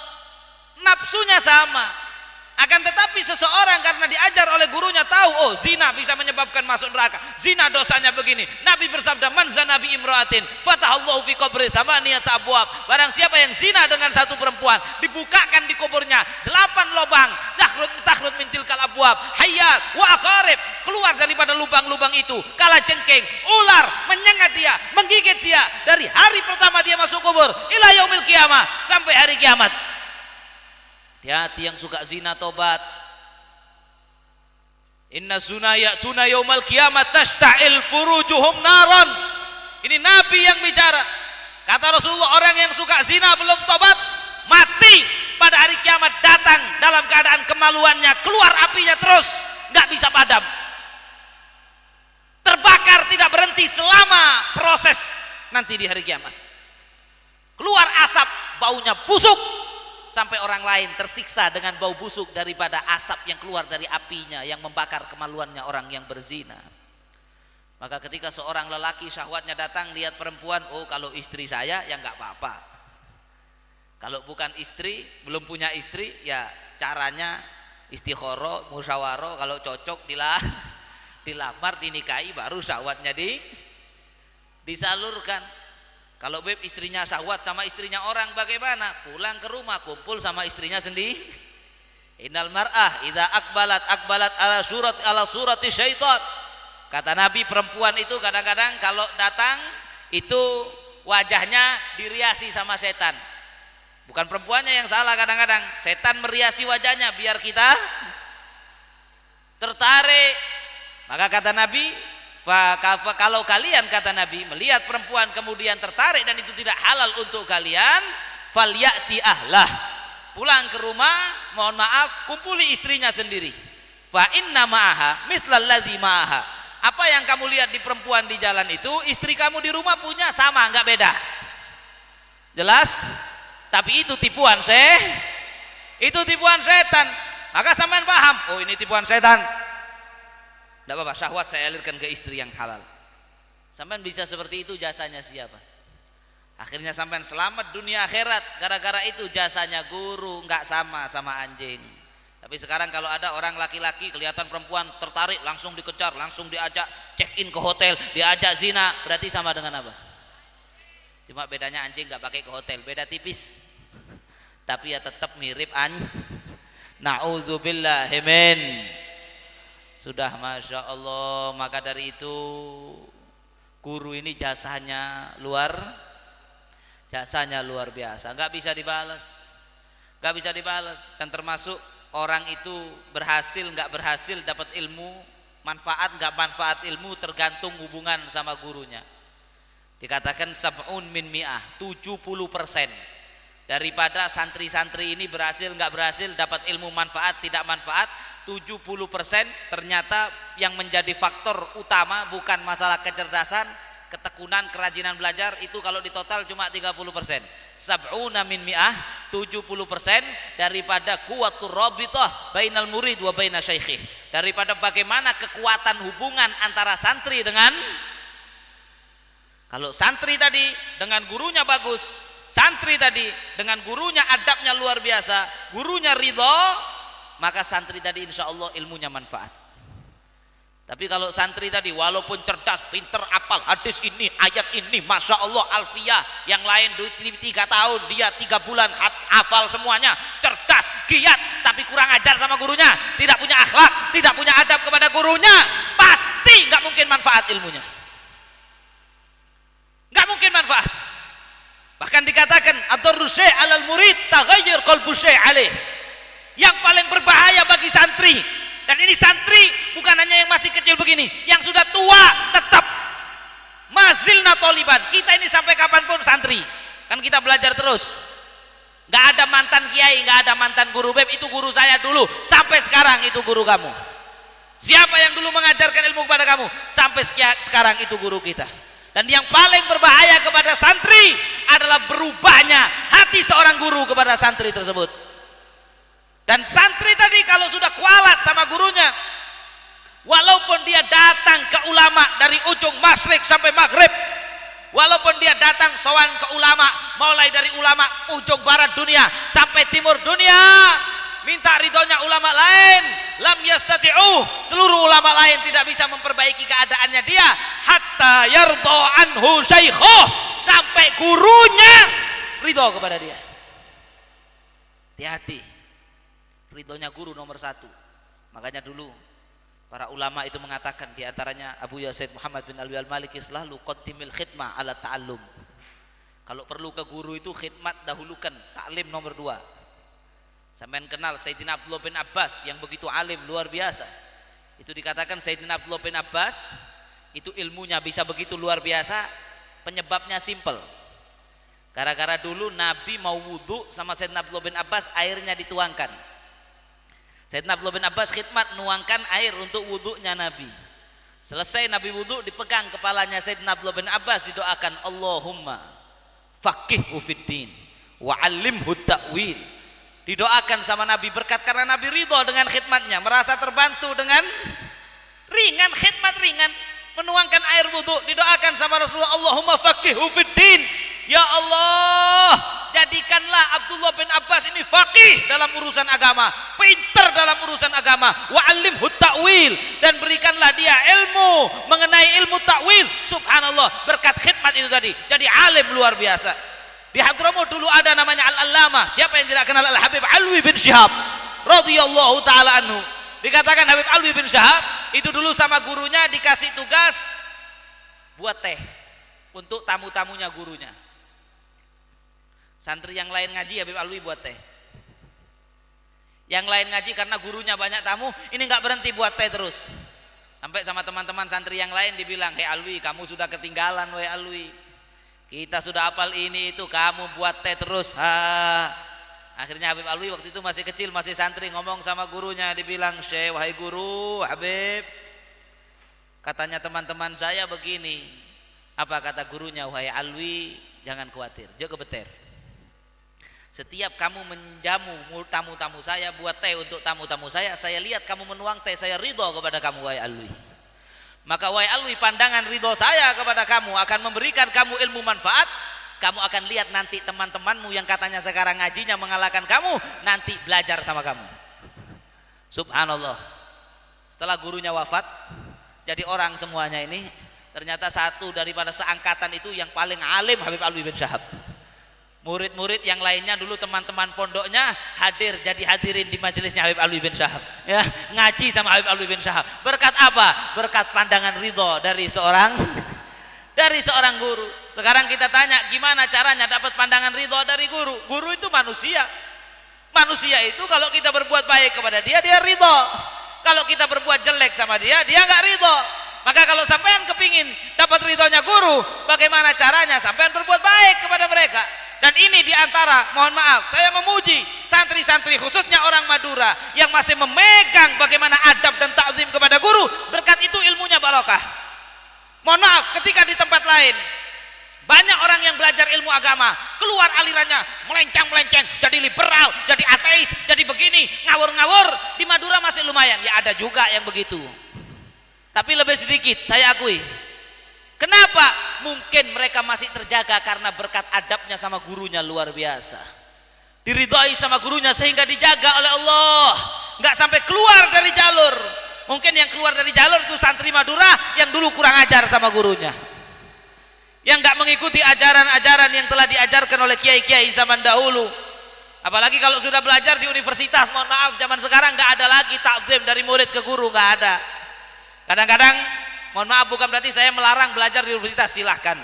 nafsunya sama. Akan tetapi seseorang karena diajar oleh gurunya tahu, oh zina bisa menyebabkan masuk neraka, zina dosanya begini. Nabi bersabda, man zana bi imra'atin fatahallahu fi qabri thamaniyata abwab. Barang siapa yang zina dengan satu perempuan, dibukakan di kuburnya 8 lubang, takhrut min tilkal abwab hayyat wa aqarib, keluar daripada lubang-lubang itu kala jengking, ular menyengat dia, menggigit dia dari hari pertama dia masuk kubur ila yaumil qiyamah, sampai hari kiamat. Hati-hati yang suka zina, tobat. Inna zuna ya'tuna yaumal kiamat tashta'il furujuhum naron. Ini Nabi yang bicara. Kata Rasulullah, orang yang suka zina belum tobat, mati pada hari kiamat datang dalam keadaan kemaluannya, keluar apinya terus, nggak bisa padam. Terbakar tidak berhenti selama proses nanti di hari kiamat. Keluar asap, baunya busuk, sampai orang lain tersiksa dengan bau busuk daripada asap yang keluar dari apinya yang membakar kemaluannya orang yang berzina. Maka ketika seorang lelaki syahwatnya datang lihat perempuan, oh kalau istri saya ya nggak apa-apa. Kalau bukan istri, belum punya istri, ya caranya istikharah, musyawarah, kalau cocok dilamar, dinikahi, baru syahwatnya disalurkan. Kalau beb istrinya syahwat sama istrinya orang bagaimana? Pulang ke rumah kumpul sama istrinya sendiri. Innal mar'ah idza akbalat ala surati syaitan. Kata Nabi, perempuan itu kadang-kadang kalau datang itu wajahnya diriasi sama setan. Bukan perempuannya yang salah, kadang-kadang setan meriasi wajahnya biar kita tertarik. Maka kata Nabi, kalau kalian, kata Nabi, melihat perempuan kemudian tertarik dan itu tidak halal untuk kalian, falyati ahlah, pulang ke rumah, mohon maaf, kumpuli istrinya sendiri. Fa inna ma'aha mithlal ladzi ma'aha. Apa yang kamu lihat di perempuan di jalan itu, istri kamu di rumah punya sama, enggak beda. Jelas? Tapi itu tipuan itu tipuan setan. Maka sampean paham, oh ini tipuan setan. Tidak apa-apa, syahwat saya alirkan ke istri yang halal. Sampean bisa seperti itu, jasanya siapa? Akhirnya sampean selamat dunia akhirat. Gara-gara itu jasanya guru, nggak sama anjing. Tapi sekarang kalau ada orang laki-laki kelihatan perempuan tertarik, langsung dikejar, langsung diajak check in ke hotel, diajak zina, berarti sama dengan apa? Cuma bedanya anjing nggak pakai ke hotel, beda tipis. Tapi ya tetap mirip anjing. Na'udzubillah, amin. Sudah, masya Allah. Maka dari itu guru ini jasanya luar biasa, nggak bisa dibalas, dan termasuk orang itu berhasil nggak berhasil dapat ilmu, manfaat nggak manfaat ilmu tergantung hubungan sama gurunya. Dikatakan sab'un min mi'ah, 70% daripada santri-santri ini berhasil nggak berhasil dapat ilmu manfaat tidak manfaat, 70% ternyata yang menjadi faktor utama bukan masalah kecerdasan, ketekunan, kerajinan belajar, itu kalau ditotal cuma 30%. Sab'una min mi'ah, 70% daripada kuwatur rabithah bainal murid wa baina syaikhih, daripada bagaimana kekuatan hubungan antara santri dengan, kalau santri tadi dengan gurunya bagus, santri tadi dengan gurunya adabnya luar biasa, gurunya ridho, maka santri tadi insya Allah ilmunya manfaat. Tapi kalau santri tadi walaupun cerdas, pinter, apal hadis ini, ayat ini, masya Allah, alfiyah, yang lain 3 tahun, dia 3 bulan hafal semuanya, cerdas, giat, tapi kurang ajar sama gurunya, tidak punya akhlak, tidak punya adab kepada gurunya, pasti nggak mungkin manfaat ilmunya, nggak mungkin manfaat. Bahkan dikatakan ad-darru syai' 'alal murid taghayyur qalbu syai' 'alaih. Yang paling berbahaya bagi santri, dan ini santri bukan hanya yang masih kecil begini, yang sudah tua tetap mazilna toliban. Kita ini sampai kapanpun santri, kan kita belajar terus. Nggak ada mantan kiai, nggak ada mantan guru. Beb, itu guru saya dulu, sampai sekarang itu guru kamu. Siapa yang dulu mengajarkan ilmu kepada kamu, sampai sekarang itu guru kita. Dan yang paling berbahaya kepada santri adalah berubahnya hati seorang guru kepada santri tersebut. Dan santri tadi kalau sudah kualat sama gurunya, walaupun dia datang ke ulama dari ujung masyrik sampai maghrib, walaupun dia datang sowan ke ulama mulai dari ulama ujung barat dunia sampai timur dunia, minta ridhonya ulama lain, lam yastati'u, seluruh ulama lain tidak bisa memperbaiki keadaannya dia, hatta yardha anhu syaikhuh, sampai gurunya ridho kepada dia. Hati-hati, ridhonya guru nomor 1. Makanya dulu para ulama itu mengatakan, diantaranya Abu Yazid Muhammad bin Alwi al-Maliki, selalu qaddimil khidmah ala ta'allum. Kalau perlu ke guru itu khidmat dahulukan, taklim nomor 2. Sampean kenal Sayyidina Abdullah bin Abbas yang begitu alim luar biasa. Itu dikatakan Sayyidina Abdullah bin Abbas itu ilmunya bisa begitu luar biasa, penyebabnya simple. Gara-gara dulu Nabi mau wudhu sama Sayyidina Abdullah bin Abbas, airnya dituangkan. Sayyidina Abdullah bin Abbas khidmat nuangkan air untuk wudhunya Nabi. Selesai Nabi wudhu, dipegang kepalanya Sayyidina Abdullah bin Abbas, didoakan Allahumma faqihhu fiddin wa 'allimhu ta'wil. Didoakan sama Nabi, berkat karena Nabi ridho dengan khidmatnya, merasa terbantu dengan ringan, khidmat ringan, menuangkan air wudhu, didoakan sama Rasulullah, Allahumma faqihhu fiddin, ya Allah jadikanlah Abdullah bin Abbas ini faqih dalam urusan agama, pinter dalam urusan agama. Wa'allimhu ta'wil, dan berikanlah dia ilmu mengenai ilmu ta'wil. Subhanallah, berkat khidmat itu tadi jadi alim luar biasa. Di Hadramut dulu ada namanya Al-Allamah. Siapa yang tidak kenal Al-Habib Alwi bin Syihab radhiyallahu taala anhu? Dikatakan Habib Alwi bin Syihab itu dulu sama gurunya dikasih tugas buat teh untuk tamu-tamunya gurunya. Santri yang lain ngaji, Habib Alwi buat teh. Yang lain ngaji karena gurunya banyak tamu, ini nggak berhenti buat teh terus. Sampai sama teman-teman santri yang lain dibilang, "Hei Alwi, kamu sudah ketinggalan, weh Alwi. Kita sudah hafal ini itu, kamu buat teh terus." Akhirnya Habib Alwi waktu itu masih kecil, masih santri, ngomong sama gurunya, dibilang, "Syekh, wahai guru, Habib, katanya teman-teman saya begini." Apa kata gurunya? "Wahai Alwi, jangan khawatir, jaga beter. Setiap kamu menjamu tamu-tamu saya, buat teh untuk tamu-tamu saya lihat kamu menuang teh, saya ridho kepada kamu, wahai Alwi. Maka wahai Alwi, pandangan ridho saya kepada kamu akan memberikan kamu ilmu manfaat. Kamu akan lihat nanti teman-temanmu yang katanya sekarang ngajinya mengalahkan kamu, nanti belajar sama kamu." Subhanallah. Setelah gurunya wafat, jadi orang semuanya ini, ternyata satu daripada seangkatan itu yang paling alim Habib Alwi bin Syihab. Murid-murid yang lainnya dulu teman-teman pondoknya hadirin di majelisnya Habib Alwi bin Syihab, ya, ngaji sama Habib Alwi bin Syihab. Berkat apa? Berkat pandangan ridho dari seorang guru. Sekarang kita tanya, gimana caranya dapat pandangan ridho dari guru? Guru itu manusia. Manusia itu kalau kita berbuat baik kepada dia, dia ridho. Kalau kita berbuat jelek sama dia, dia nggak ridho. Maka kalau sampean kepingin dapat ridhonya guru, bagaimana caranya? Sampean berbuat baik kepada mereka. Dan ini diantara, mohon maaf, saya memuji santri-santri khususnya orang Madura yang masih memegang bagaimana adab dan takzim kepada guru. Berkat itu ilmunya barokah. Mohon maaf, ketika di tempat lain banyak orang yang belajar ilmu agama, keluar alirannya melenceng-melenceng, jadi liberal, jadi ateis, jadi begini, ngawur-ngawur. Di Madura masih lumayan, ya ada juga yang begitu, tapi lebih sedikit, saya akui. Kenapa? Mungkin mereka masih terjaga karena berkat adabnya sama gurunya luar biasa, diridhoi sama gurunya sehingga dijaga oleh Allah, nggak sampai keluar dari jalur. Mungkin yang keluar dari jalur itu santri Madura yang dulu kurang ajar sama gurunya, yang nggak mengikuti ajaran-ajaran yang telah diajarkan oleh kiai-kiai zaman dahulu. Apalagi kalau sudah belajar di universitas, mohon maaf, zaman sekarang nggak ada lagi takzim dari murid ke guru, nggak ada. Kadang-kadang, mohon maaf, bukan berarti saya melarang belajar di universitas, silahkan.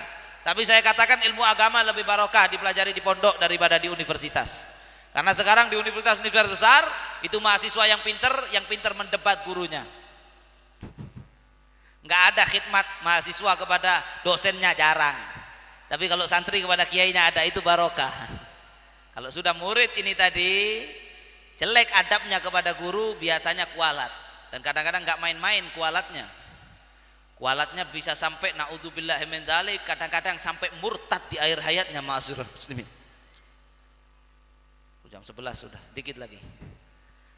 Tapi saya katakan ilmu agama lebih barokah dipelajari di pondok daripada di universitas. Karena sekarang di universitas-universitas besar itu mahasiswa yang pinter mendebat gurunya. Nggak ada khidmat mahasiswa kepada dosennya, jarang. Tapi kalau santri kepada kiainya ada, itu barokah. Kalau sudah murid ini tadi jelek adabnya kepada guru, biasanya kualat. Dan kadang-kadang nggak main-main kualatnya. Kualatnya bisa sampai naudzubillahi min dzalik, kadang-kadang sampai murtad di akhir hayatnya, ma'asyiral muslimin. Jam 11 sudah, dikit lagi.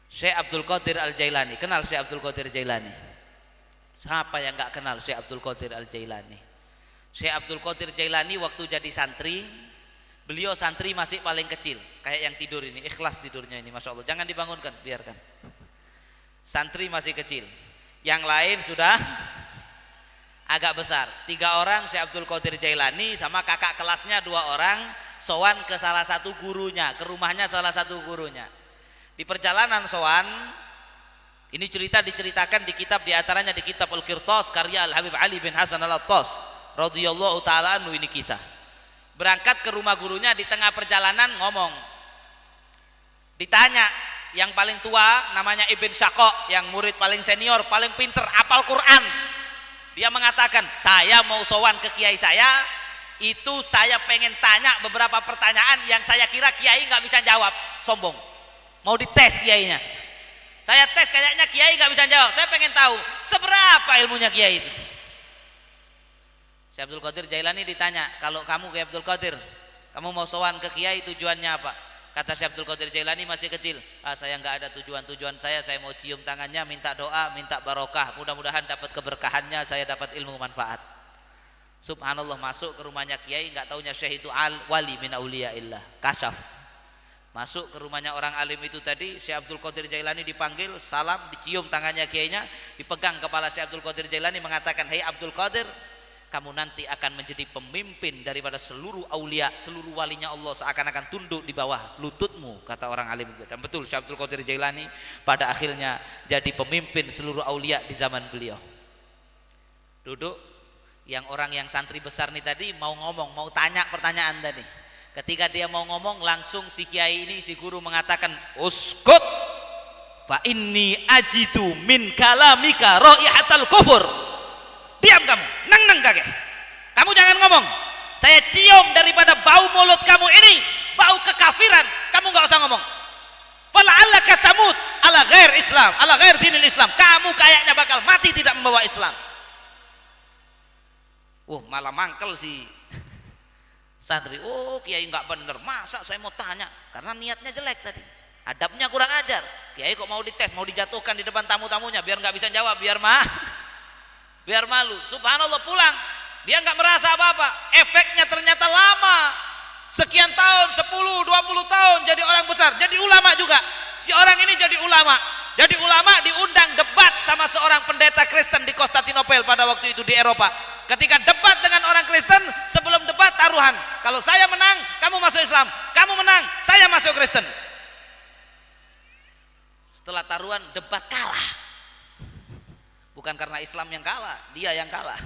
Syekh Abdul Qadir Al-Jailani, kenal Syekh Abdul Qadir Jailani? Siapa yang nggak kenal Syekh Abdul Qadir Al-Jailani? Syekh Abdul Qadir Jailani waktu jadi santri, beliau santri masih paling kecil, kayak yang tidur ini, ikhlas tidurnya ini, masya Allah, jangan dibangunkan, biarkan. Santri masih kecil, yang lain sudah agak besar. 3 orang Syekh Abdul Qadir Jailani sama kakak kelasnya 2 orang sowan ke salah satu gurunya, ke rumahnya salah satu gurunya. Di perjalanan sowan, ini cerita diceritakan di kitab, diantaranya di kitab Al-Qirtas karya Al-Habib Ali bin Hasan Al-Attas radhiyallahu taala anhu. Ini kisah berangkat ke rumah gurunya, di tengah perjalanan ngomong, ditanya yang paling tua namanya Ibn Syaqo, yang murid paling senior, paling pinter, apal Quran. Dia mengatakan, saya mau sowan ke kiai saya, itu saya pengen tanya beberapa pertanyaan yang saya kira kiai nggak bisa jawab. Sombong, mau dites kiainya. Saya tes, kayaknya kiai nggak bisa jawab. Saya pengen tahu seberapa ilmunya kiai itu. Syekh Abdul Qadir Jailani ditanya, kalau kamu Kiai Abdul Qadir, kamu mau sowan ke kiai tujuannya apa? Kata Syekh Abdul Qadir Jailani masih kecil, saya nggak ada tujuan saya mau cium tangannya, minta doa, minta barokah, mudah-mudahan dapat keberkahannya, saya dapat ilmu manfaat. Subhanallah, masuk ke rumahnya kiai, nggak taunya Syekh itu wali min auliyaillah, kasyaf. Masuk ke rumahnya orang alim itu tadi, Syekh Abdul Qadir Jailani dipanggil, salam, dicium tangannya kiainya, dipegang kepala Syekh Abdul Qadir Jailani, mengatakan, "Hei Abdul Qadir, kamu nanti akan menjadi pemimpin daripada seluruh aulia, seluruh walinya Allah seakan-akan tunduk di bawah lututmu," kata orang alim itu. Dan betul, Syekh Abdul Qadir Jailani pada akhirnya jadi pemimpin seluruh aulia di zaman beliau. Duduk, yang orang yang santri besar nih tadi mau ngomong, mau tanya pertanyaan tadi. Ketika dia mau ngomong, langsung si kiai ini, si guru mengatakan, "Uskut fa inni ajidu min kalamika raihatal kufur." Diam kamu, nang kakek. Kamu jangan ngomong. Saya cium daripada bau mulut kamu ini, bau kekafiran. Kamu nggak usah ngomong. Fala'allaka tamut ala ghair Islam, ala ghair dinil Islam. Kamu kayaknya bakal mati tidak membawa Islam. Malah mangkel si santri. Kiai nggak bener, masa saya mau tanya, karena niatnya jelek tadi, adabnya kurang ajar. Kiai kok mau dites, mau dijatuhkan di depan tamu-tamunya biar nggak bisa jawab, biar malu. Subhanallah, pulang dia nggak merasa apa-apa. Efeknya ternyata lama, sekian tahun, 10-20 tahun jadi orang besar, jadi ulama juga. Si orang ini jadi ulama diundang debat sama seorang pendeta Kristen di Konstantinopel pada waktu itu di Eropa. Ketika debat dengan orang Kristen, sebelum debat taruhan. Kalau saya menang, kamu masuk Islam. Kamu menang, saya masuk Kristen. Setelah taruhan, debat kalah. Bukan karena Islam yang kalah, dia yang kalah.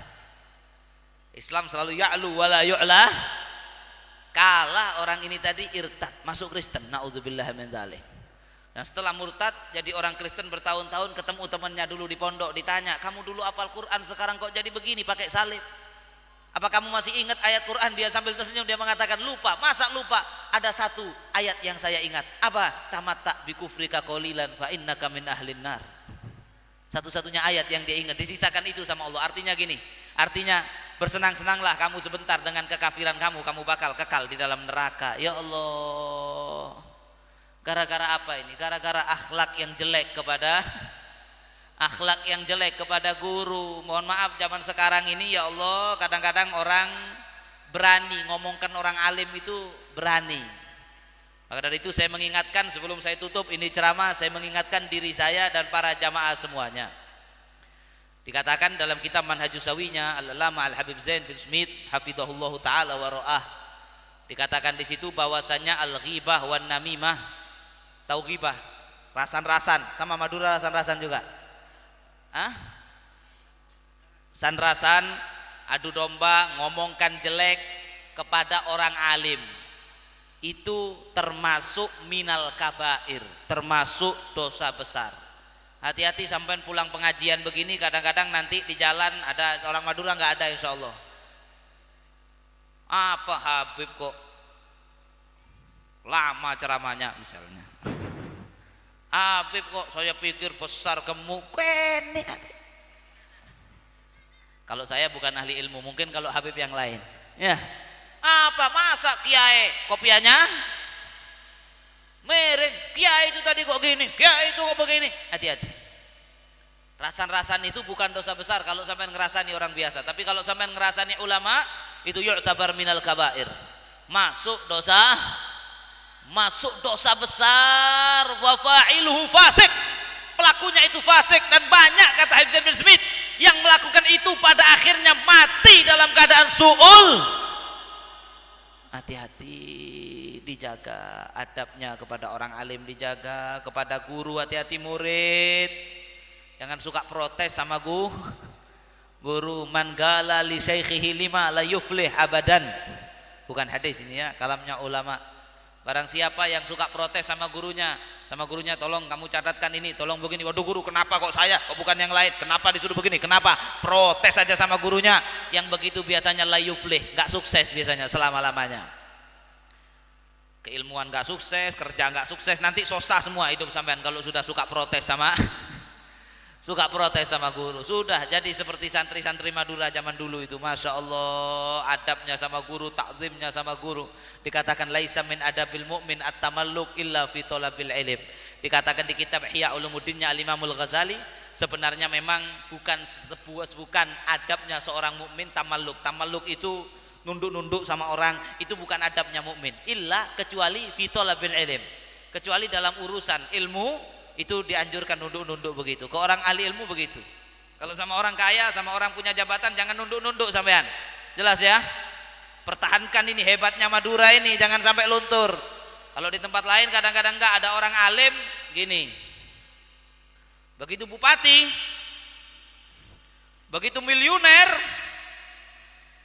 Islam selalu ya'lu wala yu'la. Kalah orang ini tadi, irtad, masuk Kristen. Na'udzubillah min dzalik. Dan setelah murtad jadi orang Kristen bertahun-tahun, ketemu temannya dulu di pondok, ditanya, "Kamu dulu hafal Quran, sekarang kok jadi begini pakai salib? Apa kamu masih ingat ayat Quran?" Dia sambil tersenyum, dia mengatakan, "Lupa." "Masa lupa? Ada satu ayat yang saya ingat." "Apa?" "Tamatta bi kufrika qalilan fa innaka min ahlin nar." Satu-satunya ayat yang dia ingat, disisakan itu sama Allah. Artinya gini, artinya bersenang-senanglah kamu sebentar dengan kekafiran kamu bakal kekal di dalam neraka. Ya Allah, gara-gara apa ini? Gara-gara akhlak yang jelek kepada guru. Mohon maaf, zaman sekarang ini ya Allah, kadang-kadang orang berani ngomongkan orang alim itu berani. Maka dari itu saya mengingatkan, sebelum saya tutup ini ceramah, saya mengingatkan diri saya dan para jamaah semuanya. Dikatakan dalam kitab Manhajus Sawinya Al-Allamah Al-Habib Zain bin Smith hafizahullahu taala wa ra'ah, dikatakan di situ bahwasanya al-ghibah wan namimah. Tahu ghibah? Rasan-rasan, sama Madura rasan-rasan juga. San-rasan, adu domba, ngomongkan jelek kepada orang alim. Itu termasuk minal kabair, termasuk dosa besar. Hati-hati sampai pulang pengajian begini, kadang-kadang nanti di jalan ada orang Madura, nggak ada insya Allah. Apa Habib kok lama ceramahnya misalnya. Habib kok saya pikir besar gemuk. Kalau saya bukan ahli ilmu, mungkin kalau Habib yang lain. Ya. Apa masa kiai kopiannya miring, kiai itu tadi kok gini, kiai itu kok begini. Hati-hati. Rasan-rasan itu bukan dosa besar kalau sampai ngerasani orang biasa, tapi kalau sampai ngerasani ulama itu yu'tabar minal kabair. Masuk dosa besar, wa fa'iluhu fasik. Pelakunya itu fasik, dan banyak kata Habib bin Smith yang melakukan itu pada akhirnya mati dalam keadaan su'ul. Hati-hati, dijaga adabnya kepada orang alim, dijaga kepada guru, hati-hati murid. Jangan suka protes sama guru. Man gala li syaikhihi lima la yuflih abadan. Bukan hadis ini ya, kalamnya ulama. Barang siapa yang suka protes sama gurunya, tolong kamu catatkan ini, tolong begini. Waduh guru, kenapa kok saya, kok bukan yang lain? Kenapa disuruh begini? Kenapa? Protes saja sama gurunya. Yang begitu biasanya la yuflih, nggak sukses biasanya selama-lamanya. Keilmuan nggak sukses, kerja nggak sukses, nanti susah semua hidup sampean kalau sudah suka protes sama guru. Sudah jadi seperti santri-santri Madura zaman dulu itu, masya Allah, adabnya sama guru, takzimnya sama guru. Dikatakan laisa min adabil mu'min at-tamalluk illa fi talabil ilm. Dikatakan di kitab Ihya Ulumuddinnya Al-Imamul Ghazali, sebenarnya memang bukan adabnya seorang mukmin tamalluk. Tamalluk itu nunduk-nunduk sama orang, itu bukan adabnya mukmin. Illa kecuali fi talabil ilm. Kecuali dalam urusan ilmu itu dianjurkan nunduk-nunduk begitu. Ke orang ahli ilmu begitu. Kalau sama orang kaya, sama orang punya jabatan jangan nunduk-nunduk sampean. Jelas ya? Pertahankan ini hebatnya Madura ini, jangan sampai luntur. Kalau di tempat lain kadang-kadang enggak, ada orang alim gini. Begitu bupati, begitu miliuner,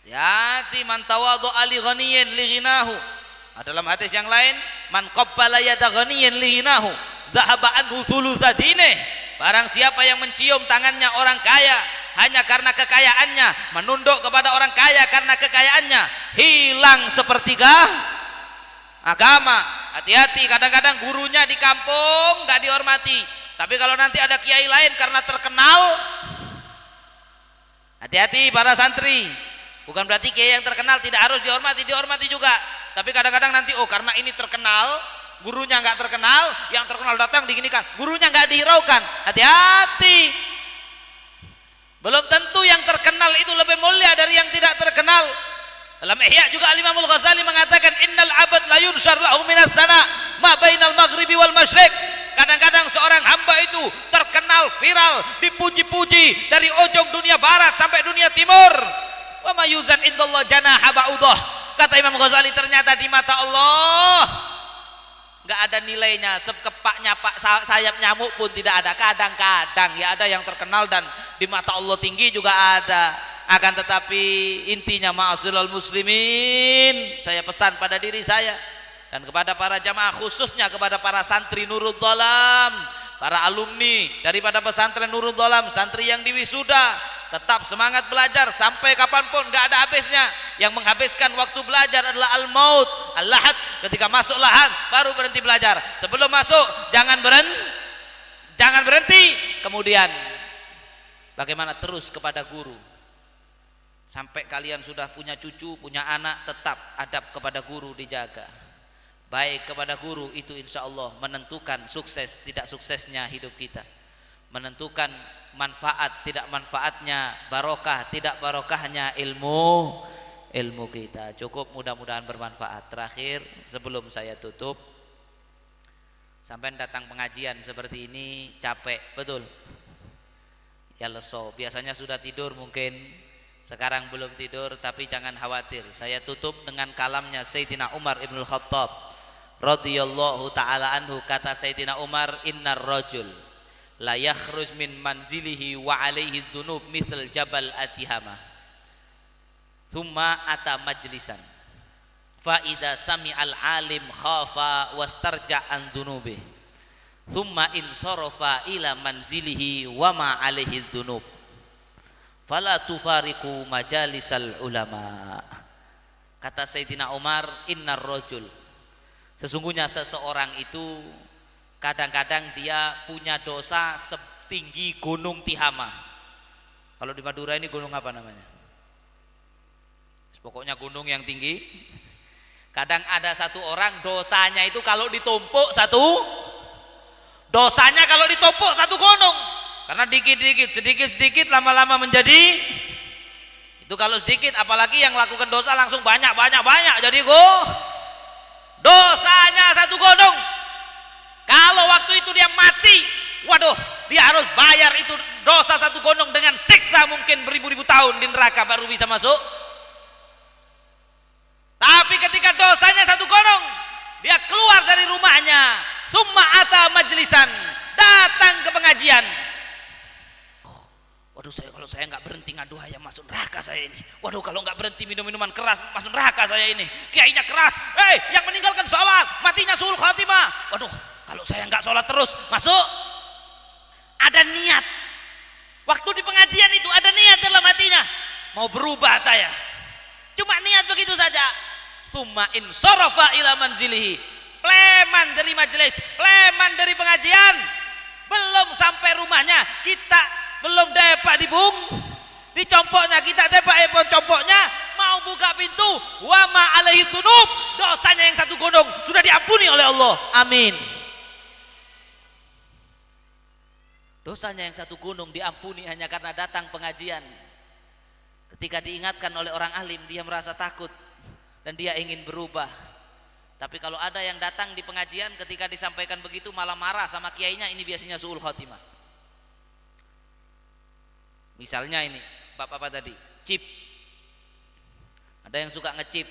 yati man tawadhu'a li ghaniyin li ghinahu. Dalam hadis yang lain, man qabbala yada ghaniyin li ghinahu dhahaba anhu thulutsa dinih. Barang siapa yang mencium tangannya orang kaya hanya karena kekayaannya, menunduk kepada orang kaya karena kekayaannya, hilang sepertiga agama. Hati-hati, kadang-kadang gurunya di kampung enggak dihormati, tapi kalau nanti ada kiai lain karena terkenal, hati-hati para santri. Bukan berarti kiai yang terkenal tidak harus dihormati, dihormati juga. Tapi kadang-kadang nanti karena ini terkenal, gurunya nggak terkenal, yang terkenal datang diginikan, gurunya nggak dihiraukan. Hati-hati. Belum tentu yang terkenal itu lebih mulia dari yang tidak terkenal. Dalam Ihya juga Al-Imamul Ghazali mengatakan innal abad la yunshar lahu minas sana ma bainal maghribi wal masyriq. Kadang-kadang seorang hamba itu terkenal, viral, dipuji-puji dari ujung dunia barat sampai dunia timur. Wa mayuzan indallah janaha ba'udah. Kata Imam Ghazali, ternyata di mata Allah enggak ada nilainya sekepaknya sayap nyamuk pun tidak ada. Kadang-kadang ya ada yang terkenal dan di mata Allah tinggi juga ada. Akan tetapi intinya ma'asyiral muslimin, saya pesan pada diri saya dan kepada para jamaah, khususnya kepada para santri Nurul Dhalam, para alumni daripada pesantren Nurul Dhalam, santri yang diwisuda, tetap semangat belajar sampai kapanpun, nggak ada habisnya. Yang menghabiskan waktu belajar adalah al-maut, al-lahad. Ketika masuk lahad baru berhenti belajar. Sebelum masuk jangan berhenti. Kemudian bagaimana terus kepada guru sampai kalian sudah punya cucu, punya anak, tetap adab kepada guru dijaga. Baik kepada guru itu insya Allah menentukan sukses tidak suksesnya hidup kita, menentukan manfaat tidak manfaatnya, barokah tidak barokahnya ilmu kita. Cukup, mudah-mudahan bermanfaat. Terakhir sebelum saya tutup, sampai datang pengajian seperti ini capek betul ya, leso. Biasanya sudah tidur, mungkin sekarang belum tidur, tapi jangan khawatir. Saya tutup dengan kalamnya Sayyidina Umar Ibnul Khattab radhiyallahu taala anhu. Kata Sayyidina Umar, innar rajul la yakhruj min manzilihi wa alaihi dzunub mithl jabal atihama thumma ata majlisan fa idza sami'al alim khafa wastarja an dzunubi thumma in sarafa ila manzilihi wa ma alaihi dzunub fala tufariqu majalisal ulama. Kata Sayyidina Umar, innar rajul, sesungguhnya seseorang itu kadang-kadang dia punya dosa setinggi gunung Tihama. Kalau di Madura ini gunung apa namanya? Pokoknya gunung yang tinggi. Kadang ada satu orang dosanya itu kalau ditumpuk dosanya kalau ditumpuk satu gunung. Karena sedikit lama-lama menjadi itu. Kalau sedikit, apalagi yang lakukan dosa langsung banyak. Jadi dosanya satu gunung. Kalau waktu itu dia mati, waduh, dia harus bayar itu dosa satu gunung dengan siksa mungkin beribu-ribu tahun di neraka baru bisa masuk. Tapi ketika dosanya satu gunung, dia keluar dari rumahnya, summa ata majlisan, datang ke pengajian. Waduh, kalau saya nggak berhenti ngadu ayam masuk neraka saya ini. Waduh, kalau nggak berhenti minum minuman keras masuk neraka saya ini. Kiainya keras, yang meninggalkan sholat matinya suul khatimah. Waduh, kalau saya nggak sholat terus masuk. Ada niat. Waktu di pengajian itu ada niat dalam hatinya, mau berubah saya. Cuma niat begitu saja. Tsumma in sarafa ila manzilihi, pleman dari majelis, pleman dari pengajian, belum sampai rumahnya kita belum depak di compoknya, kita depak compoknya, mau buka pintu, wa ma alaihi dzunub, dosanya yang satu gunung sudah diampuni oleh Allah. Amin. Dosanya yang satu gunung diampuni hanya karena datang pengajian. Ketika diingatkan oleh orang alim, dia merasa takut dan dia ingin berubah. Tapi kalau ada yang datang di pengajian ketika disampaikan begitu malah marah sama kiainya, ini biasanya su'ul khotimah. Misalnya ini, bapak-bapak tadi, chip. Ada yang suka ngechip.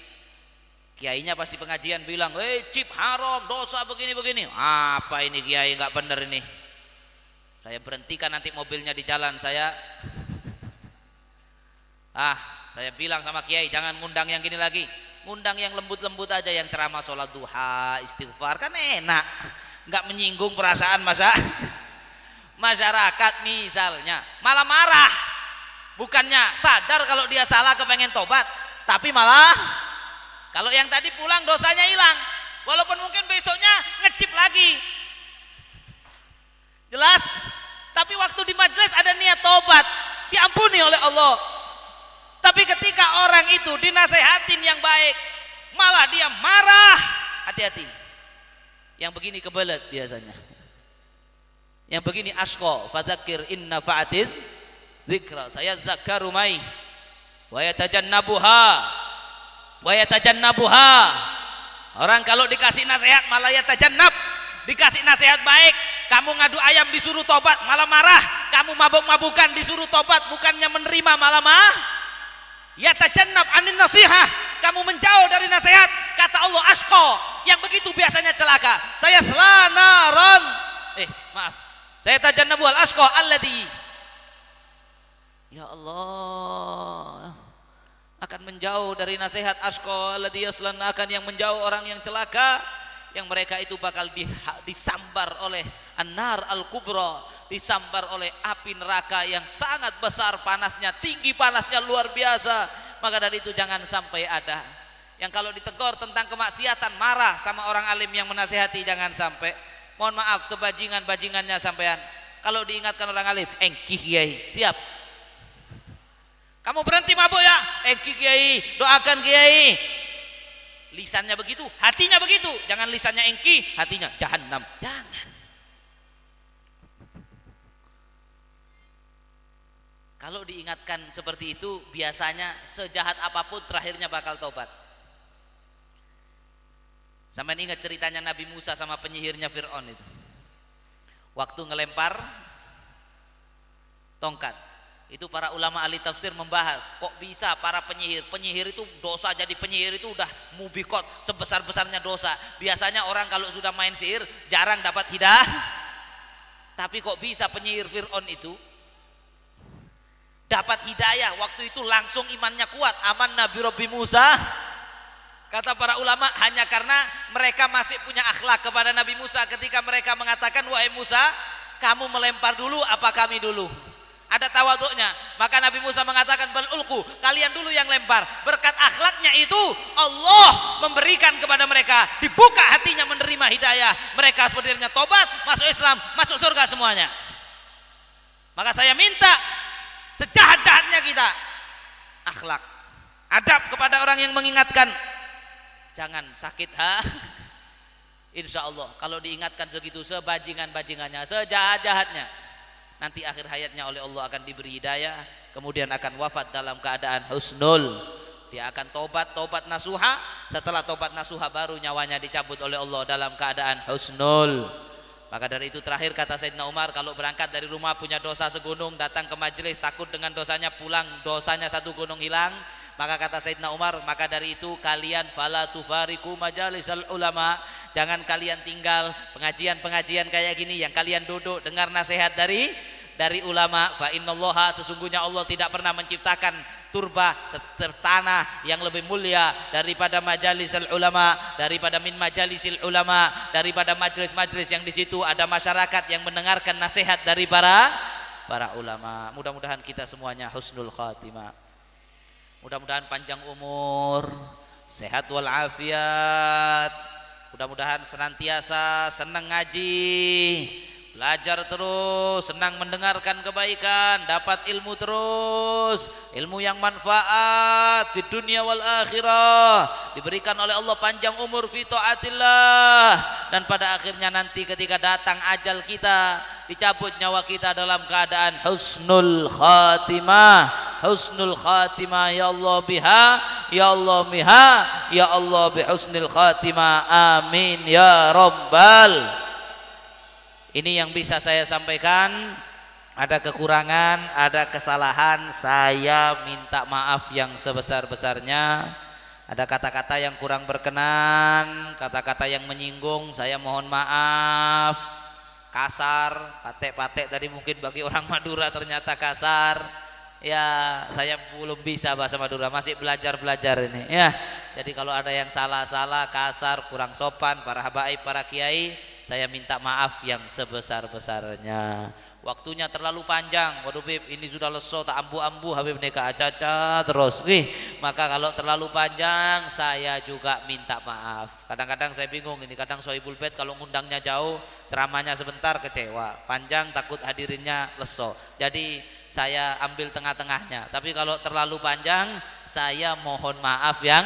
Kiainya pas di pengajian bilang, chip haram, dosa begini-begini. Apa ini kiai, nggak bener ini. Saya berhentikan nanti mobilnya di jalan, saya bilang sama kiai, jangan ngundang yang gini lagi. Ngundang yang lembut-lembut aja, yang ceramah sholat duha, istighfar, kan enak, nggak menyinggung perasaan masyarakat. Misalnya malah marah, bukannya sadar kalau dia salah kepengen tobat, tapi malah kalau yang tadi pulang dosanya hilang, walaupun mungkin besoknya ngecip lagi, jelas, tapi waktu di majelis ada niat tobat, diampuni oleh Allah. Tapi ketika orang itu dinasehatin yang baik, malah dia marah. Hati-hati. Yang begini kebelet biasanya. Yang begini asyqa, fadzakir in nafa'atin dzikra. Saya dzakkaru mai wa yatajannabuha. Orang kalau dikasih nasihat malah yatajannab. Dikasih nasihat baik, kamu ngadu ayam disuruh tobat malah marah. Kamu mabuk-mabukan disuruh tobat, bukannya menerima malah yatajannab anin nasihah, kamu menjauh dari nasihat. Kata Allah asyqa, yang begitu biasanya celaka. Saya selanaron, saya tajannabu al asyqa alladhi, ya Allah, akan menjauh dari nasihat asyqa alladhi yaslana, akan yang menjauh orang yang celaka, yang mereka itu bakal disambar oleh an-nar al-kubra, disambar oleh api neraka yang sangat besar panasnya, tinggi panasnya luar biasa. Maka dari itu jangan sampai ada yang kalau ditegur tentang kemaksiatan marah sama orang alim yang menasihati, jangan sampai. Mohon maaf, sebajingan-bajingannya sampean kalau diingatkan orang alim, engkih kiai, siap. Kamu berhenti mabuk ya, engkih kiai, doakan kiai. Lisannya begitu, hatinya begitu. Jangan lisannya engki, hatinya jahannam. Jangan. Kalau diingatkan seperti itu, biasanya sejahat apapun terakhirnya bakal tobat. Sampai ingat ceritanya Nabi Musa sama penyihirnya Fir'aun itu. Waktu ngelempar tongkat, itu para ulama ahli tafsir membahas, kok bisa para penyihir itu dosa jadi penyihir itu udah mubikot, sebesar-besarnya dosa. Biasanya orang kalau sudah main sihir jarang dapat hidayah, tapi kok bisa penyihir Fir'aun itu dapat hidayah waktu itu langsung imannya kuat, aman Nabi Rabbi Musa. Kata para ulama, hanya karena mereka masih punya akhlak kepada Nabi Musa ketika mereka mengatakan, wahai Musa, kamu melempar dulu apa kami dulu? Ada tawaduknya. Maka Nabi Musa mengatakan, bal ulku, kalian dulu yang lempar. Berkat akhlaknya itu Allah memberikan kepada mereka, dibuka hatinya menerima hidayah. Mereka sebenarnya tobat, masuk Islam, masuk surga semuanya. Maka saya minta, sejahat-jahatnya kita, akhlak, adab kepada orang yang mengingatkan, jangan sakit Insya Allah kalau diingatkan segitu, sebajingan-bajingannya, sejahat-jahatnya, nanti akhir hayatnya oleh Allah akan diberi hidayah, kemudian akan wafat dalam keadaan husnul. Dia akan tobat nasuha, setelah tobat nasuha baru nyawanya dicabut oleh Allah dalam keadaan husnul. Maka dari itu terakhir kata Sayyidina Umar, kalau berangkat dari rumah punya dosa segunung, datang ke majelis takut dengan dosanya, pulang dosanya satu gunung hilang. Maka kata Sayyidina Umar, maka dari itu kalian fala tufariku majalisal ulama, jangan kalian tinggal pengajian-pengajian kayak gini yang kalian duduk dengar nasihat dari ulama. Fa innallaha, sesungguhnya Allah tidak pernah menciptakan turba tanah yang lebih mulia daripada majalisul ulama, daripada min majalisil ulama, daripada majelis-majelis yang di situ ada masyarakat yang mendengarkan nasihat dari para ulama. Mudah-mudahan kita semuanya husnul khatimah. Mudah-mudahan panjang umur, sehat walafiat. Mudah-mudahan senantiasa senang ngaji, belajar terus, senang mendengarkan kebaikan, dapat ilmu terus, ilmu yang manfaat di dunia wal akhirah, diberikan oleh Allah panjang umur fi taatillah, dan pada akhirnya nanti ketika datang ajal kita, dicabut nyawa kita dalam keadaan husnul khatimah. husnul khatimah, ya Allah biha, ya Allah biha, ya Allah bi husnul khatimah, amin ya rabbal. Ini yang bisa saya sampaikan. Ada kekurangan, ada kesalahan, saya minta maaf yang sebesar-besarnya. Ada kata-kata yang kurang berkenan, kata-kata yang menyinggung, saya mohon maaf. Kasar, patek-patek tadi mungkin bagi orang Madura ternyata kasar. Ya, saya belum bisa bahasa Madura, masih belajar-belajar ini. Ya, jadi kalau ada yang salah-salah, kasar, kurang sopan, para habaib, para kiai, saya minta maaf yang sebesar-besarnya. Waktunya terlalu panjang. Waduh Bib, ini sudah leso tak ambu-ambu, Habib neka acaca terus. Maka kalau terlalu panjang saya juga minta maaf. Kadang-kadang saya bingung ini, kadang Sohibul Bait kalau ngundangnya jauh, ceramahnya sebentar kecewa. Panjang takut hadirinnya leso. Jadi saya ambil tengah-tengahnya. Tapi kalau terlalu panjang saya mohon maaf yang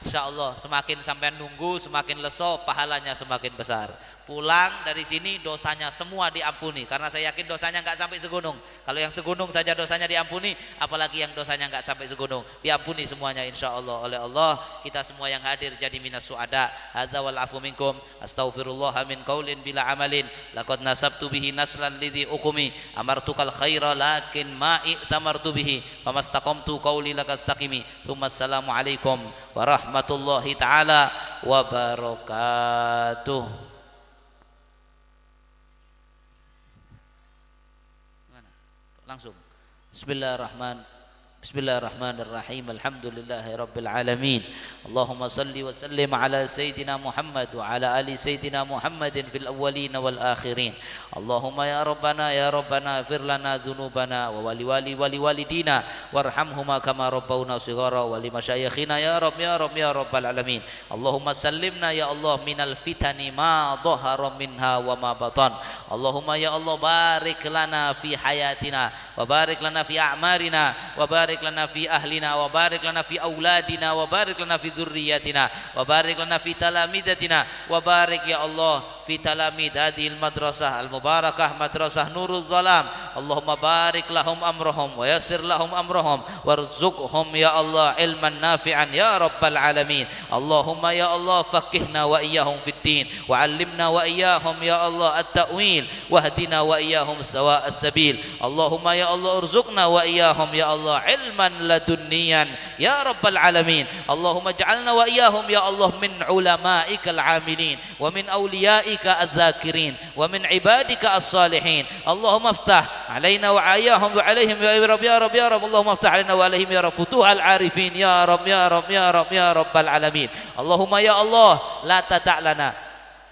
insyaallah semakin sampai nunggu semakin leso pahalanya semakin besar. Pulang dari sini dosanya semua diampuni, karena saya yakin dosanya nggak sampai segunung. Kalau yang segunung saja dosanya diampuni, apalagi yang dosanya nggak sampai segunung, diampuni semuanya insyaallah oleh Allah. Kita semua yang hadir jadi minas suada. Hadza wal afu minkum, astaghfirullah min qaulin bila amalin, laqad nasabtu bihi naslan lidhi ukumi, amartukal khaira lakin ma i'tamartu bihi, famastaqamtu qauli lakastaqimi. Assalamu alaikum warahmatullahi taala wabarakatuh. Langsung Bismillahirrahmanirrahim. Alhamdulillahi rabbil alamin. Allahumma salli wa sallim ala sayyidina Muhammad wa ala ali sayyidina Muhammadin fil awwalin wal akhirin. Allahumma ya rabbana ighfir lana dhunubana wa wali walidina warhamhuma kama rabbawna shighara wa li masyayikhina ya rabbal alamin. Allahumma sallimna ya Allah minal fitani ma dhahara minha wa ma batan. Allahumma ya Allah barik lana fi hayatina wa barik lana fi a'marina wa barik lana fi ahlina wa barik lana fi auladina wa barik lana fi dzurriyyatina wa barik lana fi talamidatina wa barik ya Allah fi talamid hadhil madrasah al mubarakah madrasah Nurul Zalam. Allahumma barik lahum amrahum wa yassir lahum amrahum warzuqhum ya Allah ilman nafi'an ya rabbal alamin. Allahumma ya Allah faqihna wa iyyahum fid din wa 'allimna wa iyyahum ya Allah at-ta'wil wahdina wa iyyahum sawa'as sabil. Allahumma ya Allah urzuqna wa iyyahum ya Allah ilman ladunniyan ya rabbal alamin. Allahumma ja'alna wa iyyahum ya Allah min ulama'ikal amilin wa min awliyaika adz-dzakirin wa min ibadika as-salihin. Allahumma aftah alaina wa ayyahum wa alaihim ya rabb ya rabb ya rabb. Allahumma aftah alaina wa alaihim ya rabb futuhal arifin ya rabb ya rabb ya rabb ya rabbal alamin. Allahumma ya Allah la tada'lana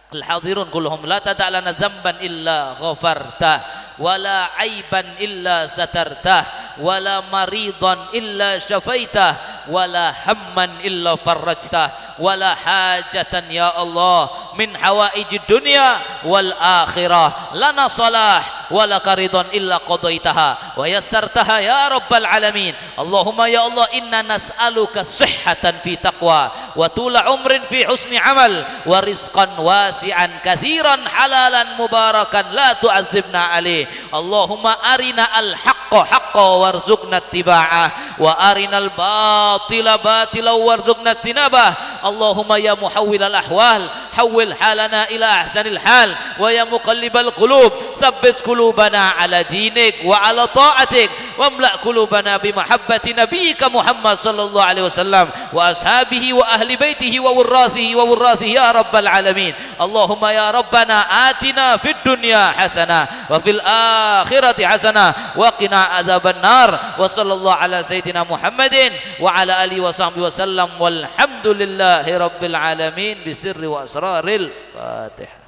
al-hadirun kulluhum la tada'lana dhanban illa ghafartah wala aiban illa satartah wala maridan illa syafaitah wala hamman illa farajtah wala hajatan ya Allah min hawaijid dunya wal akhirah lana salah wala karidon illa qadaitaha wa yassartaha ya rabbal alamin. Allahumma ya Allah inna nas'aluka sihhatan fi taqwa wa tula umrin fi husni amal wa rizqan wasi'an kathiran halalan mubarakan la tu'adzibna alaih. Allahumma arina al-haqqa haqqa warzuqna ittiba'ah wa arinal batila batila warzuqna ijtinabah. Allahumma ya muhawwilal ahwal hawwil halana ila ahsanil hal wa ya muqallibal qulub tsabbit qulubana ala dinik wa ala ta'atik wamla qulubana bi mahabbati nabiyyika Muhammad sallallahu alaihi wasallam wa ashabihi wa ahli baitihi wa wurrathihi ya rabbal alamin. Allahumma ya rabbana atina fid dunya hasanah wa fil akhirati hasanah wa qina adzaban nar. Wa sallallahu ala sayyidina Muhammadin wa ala alihi wa sahbihi wasallam walhamdulillahi rabbil alamin bisirri wa asraril Fatihah.